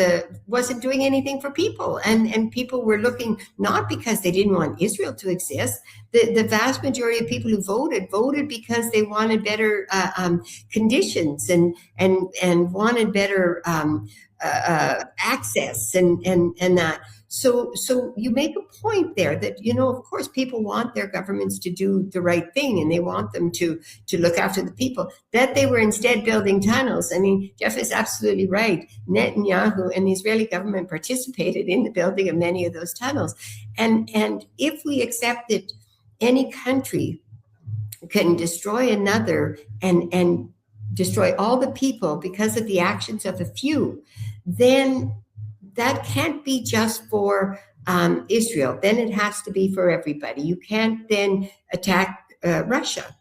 wasn't doing anything for people, and people were looking, not because they didn't want Israel to exist. The vast majority of people who voted because they wanted better conditions and wanted better access and that. So you make a point there that, of course, people want their governments to do the right thing, and they want them to look after the people. That they were instead building tunnels. I mean, Jeff is absolutely right. Netanyahu and the Israeli government participated in the building of many of those tunnels. And if we accept that any country can destroy another and destroy all the people because of the actions of a few, then that can't be just for Israel. Then it has to be for everybody. You can't then attack Russia.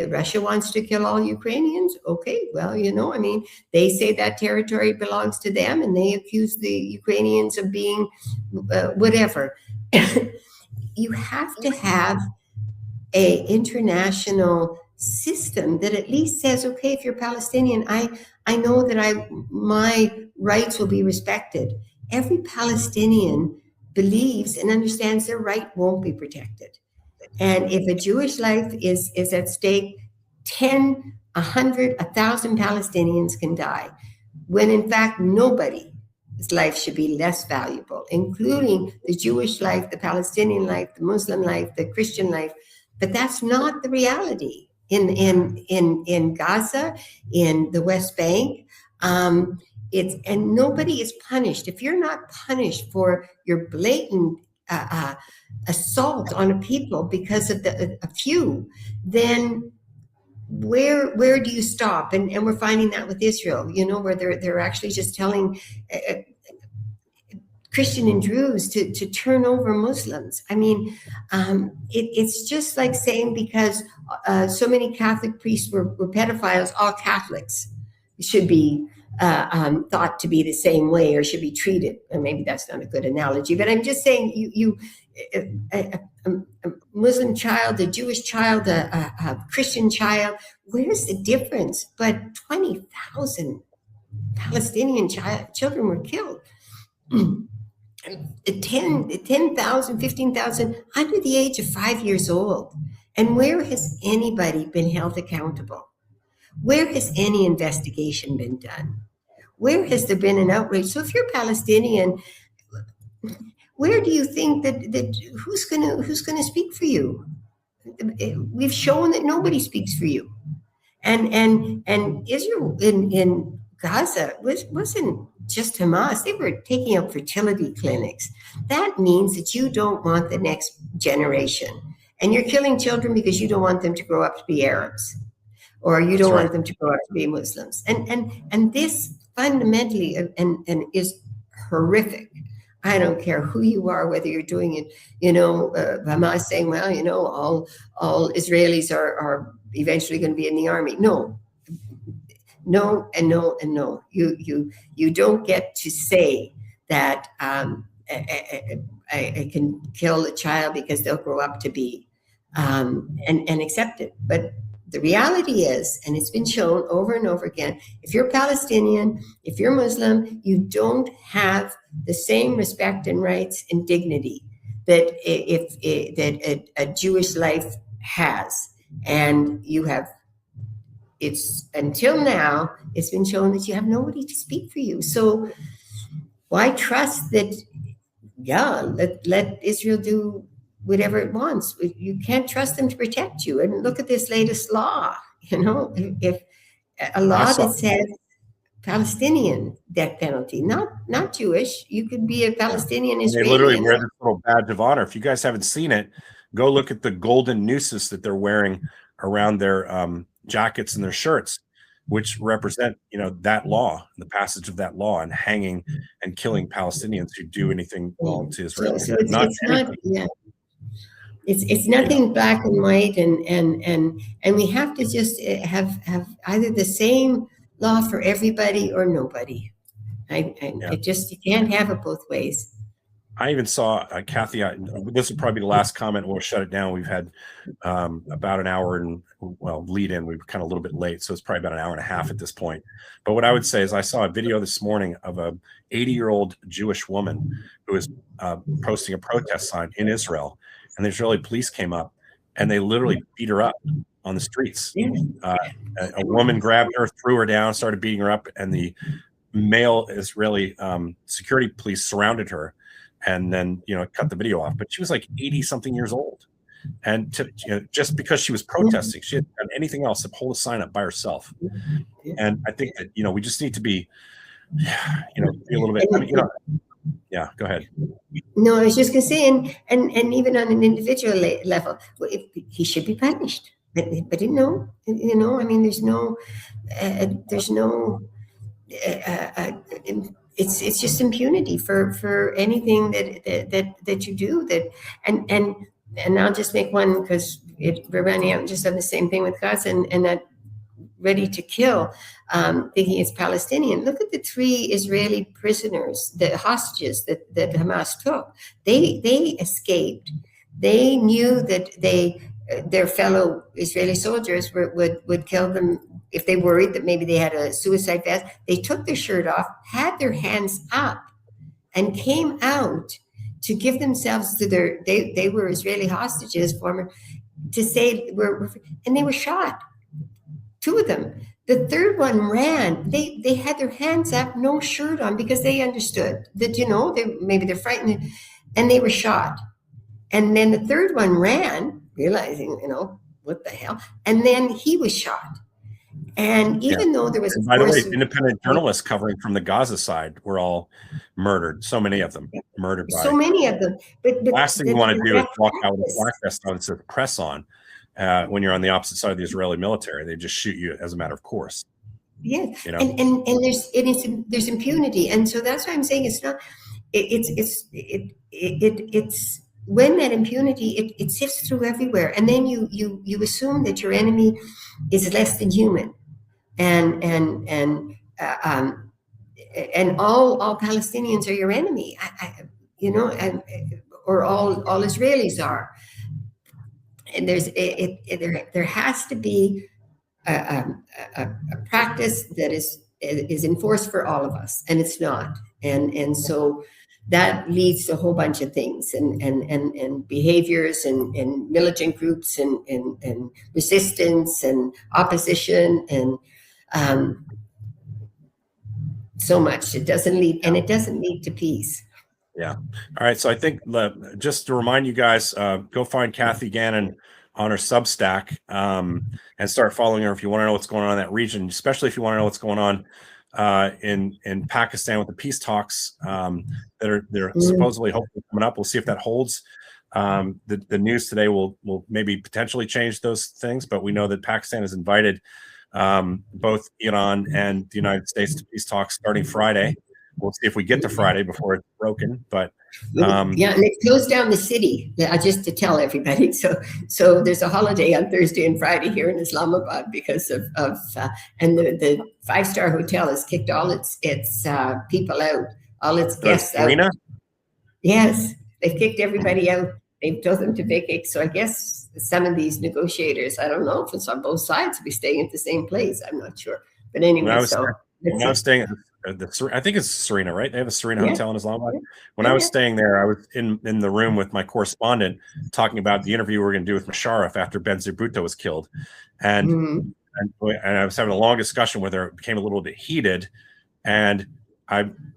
Russia wants to kill all Ukrainians. Okay, well, I mean, they say that territory belongs to them, and they accuse the Ukrainians of being whatever. You have to have an international system that at least says, okay, if you're Palestinian, I know that my rights will be respected. Every Palestinian believes and understands their right won't be protected. And if a Jewish life is at stake, 10, 100, 1,000 Palestinians can die, when in fact nobody's life should be less valuable, including the Jewish life, the Palestinian life, the Muslim life, the Christian life. But that's not the reality in Gaza, in the West Bank. And nobody is punished. If you're not punished for your blatant assault on a people because of a few, then where do you stop? And we're finding that with Israel, where they're actually just telling Christian and Druze to turn over Muslims. I mean, it's just like saying because so many Catholic priests were pedophiles, all Catholics should be thought to be the same way or should be treated. And maybe that's not a good analogy, but I'm just saying a Muslim child, a Jewish child, a Christian child, where's the difference? But 20,000 Palestinian children were killed. 10,000, 15,000 under the age of 5 years old. And where has anybody been held accountable? Where has any investigation been done? Where has there been an outrage? So if you're Palestinian, where do you think that who's gonna speak for you? We've shown that nobody speaks for you. And Israel in Gaza wasn't just Hamas. They were taking up fertility clinics. That means that you don't want the next generation. And you're killing children because you don't want them to grow up to be Arabs, or you don't want them to grow up to be Muslims. And this fundamentally and is horrific. I don't care who you are, whether you're doing it, Hamas saying, well, all Israelis are eventually going to be in the army. No, and no, and no. You don't get to say that I can kill a child because they'll grow up to be and accept it. But the reality is, and it's been shown over and over again, if you're Palestinian, if you're Muslim, you don't have the same respect and rights and dignity that a Jewish life has. And you have, it's until now, it's been shown that you have nobody to speak for you. So why trust that, let Israel do whatever it wants? You can't trust them to protect you. And look at this latest law, if a law that says Palestinian death penalty, not Jewish. You could be a Palestinian Israeli. They literally wear this little badge of honor. If you guys haven't seen it, go look at the golden nooses that they're wearing around their jackets and their shirts, which represent, that law, the passage of that law, and hanging and killing Palestinians who do anything wrong to Israel. So it's not, It's nothing black and white, and we have to just have either the same law for everybody or nobody. You can't have it both ways. I even saw Kathy. This will probably be the last comment. We'll shut it down. We've had about an hour lead in. We were kind of a little bit late, so it's probably about an hour and a half at this point. But what I would say is, I saw a video this morning of a 80-year-old Jewish woman who was posting a protest sign in Israel, and the Israeli police came up and they literally beat her up on the streets. A woman grabbed her, threw her down, started beating her up, and the male Israeli security police surrounded her. And then, cut the video off. But she was like 80-something years old. And just because she was protesting, she hadn't done anything else except hold a sign up by herself. And I think that, we just need to be, be a little bit, yeah, go ahead. No, I was just going to say, and even on an individual level, he should be punished. But no, there's no, it's just impunity for anything that you do. And I'll just make one, because we're running out, just on the same thing with Gaza and that ready to kill, thinking it's Palestinian. Look at the 3 Israeli prisoners, the hostages that Hamas took. They escaped. They knew that their fellow Israeli soldiers would kill them if they worried that maybe they had a suicide vest. They took their shirt off, had their hands up, and came out to give themselves to they were Israeli hostages, to say and they were shot. 2 of them. The 3rd one ran. They had their hands up, no shirt on, because they understood that, maybe they're frightened, and they were shot. And then the 3rd one ran, realizing, what the hell? And then he was shot. And even though there was, by the way, independent journalists covering from the Gaza side were all murdered. So many of them murdered. So many of them. But last thing you want to do is walk out with a black vest on and says press on. When you're on the opposite side of the Israeli military, they just shoot you as a matter of course. Yeah, and there's impunity, and so that's why I'm saying it's not. It's when that impunity it sifts through everywhere, and then you assume that your enemy is less than human, and all Palestinians are your enemy, or all Israelis are. And there has to be a practice that is enforced for all of us, and it's not, and so that leads to a whole bunch of things and behaviors and militant groups and resistance and opposition and so much. It doesn't lead to peace. Yeah. All right. So I think just to remind you guys, go find Kathy Gannon on her Substack and start following her if you want to know what's going on in that region, especially if you want to know what's going on in Pakistan with the peace talks that are supposedly hopefully coming up. We'll see if that holds. The news today will maybe potentially change those things, but we know that Pakistan has invited both Iran and the United States to peace talks starting Friday. We'll see if we get to Friday before it's broken. But and it closed down the city. Just to tell everybody. So there's a holiday on Thursday and Friday here in Islamabad because of and the 5-star hotel has kicked all its people out, all its guests out. Arena? Yes, they've kicked everybody out. they've told them to vacate. So I guess some of these negotiators, I don't know if it's on both sides, to be staying at the same place. I'm not sure. But anyway, When I was, so when I was staying at I think it's Serena, right? They have a Serena Yeah. Hotel in Islamabad. Yeah. When I was staying there, I was in the room with my correspondent talking about the interview we were going to do with Musharraf after Benazir Bhutto was killed. And, Mhm. and I was having a long discussion with her. It became a little bit heated. And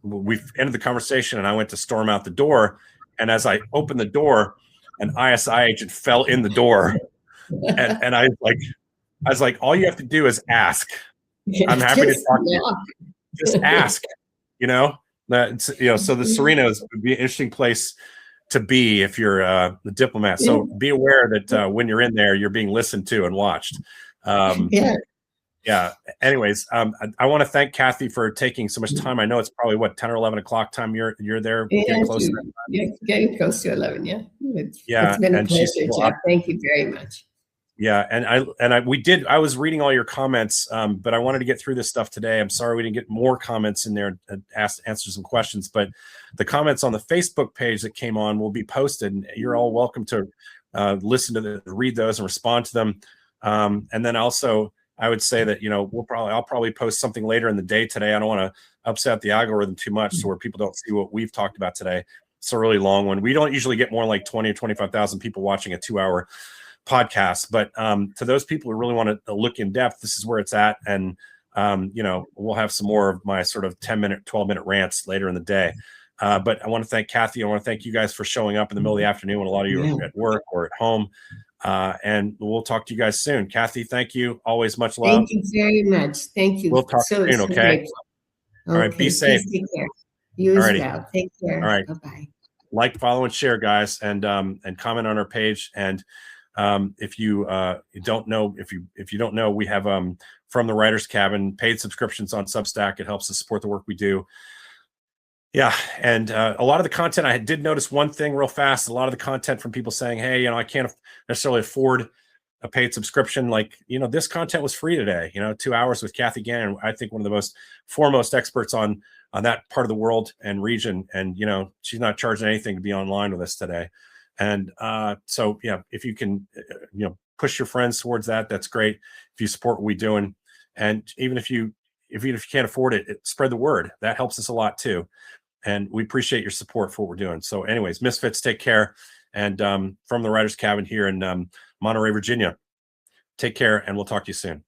we ended the conversation and I went to storm out the door. And as I opened the door, an ISI agent fell in the door. And I was like, all you have to do is ask. I'm happy to talk to you. Just ask, you know, that, you know, so the Serenos would be an interesting place to be if you're the diplomat. So be aware that when you're in there, you're being listened to and watched. Yeah. Anyways, I want to thank Kathy for taking so much time. I know it's probably what, 10 or 11 o'clock time you're there. Getting close to that. Yeah, getting close to 11. Yeah. It's Yeah, been a and she's pleasure, still Jeff. up. Thank you very much. Yeah, I was reading all your comments, but I wanted to get through this stuff today. I'm sorry we didn't get more comments in there and answer some questions, but the comments on the Facebook page that came on will be posted, and you're all welcome to listen to read those and respond to them. And then also, I would say that, you know, I'll probably post something later in the day today. I don't want to upset the algorithm too much, so where people don't see what we've talked about today. It's a really long one. We don't usually get more than like 20 or 25,000 people watching a 2-hour podcast, but to those people who really want to look in depth, this is where it's at. And you know, we'll have some more of my sort of 10-minute, 12-minute rants later in the day. But I want to thank Kathy. I want to thank you guys for showing up in the middle of the afternoon when a lot of you are at work or at home. And we'll talk to you guys soon. Kathy, thank you. Always much love. Thank you very much. Thank you. We'll talk soon, okay? All right, be safe. Take care. You as Alrighty. well. Take care. All right. Bye-bye. Like, follow, and share, guys, and comment on our page. And if you don't know, if you don't know, we have From the Writer's Cabin paid subscriptions on Substack. It helps us support the work we do. Yeah, and a lot of the content, I did notice one thing real fast. A lot of the content from people saying, "Hey, you know, I can't necessarily afford a paid subscription." Like, you know, this content was free today. You know, 2 hours with Kathy Gannon. I think one of the most foremost experts on that part of the world and region. And you know, she's not charging anything to be online with us today. And so, yeah, if you can, you know, push your friends towards that, that's great. If you support what we're doing, and even if you can't afford it, spread the word. That helps us a lot too. And we appreciate your support for what we're doing. So, anyways, Misfits, take care. And From the Writer's Cabin here in Monterey, Virginia, take care, and we'll talk to you soon.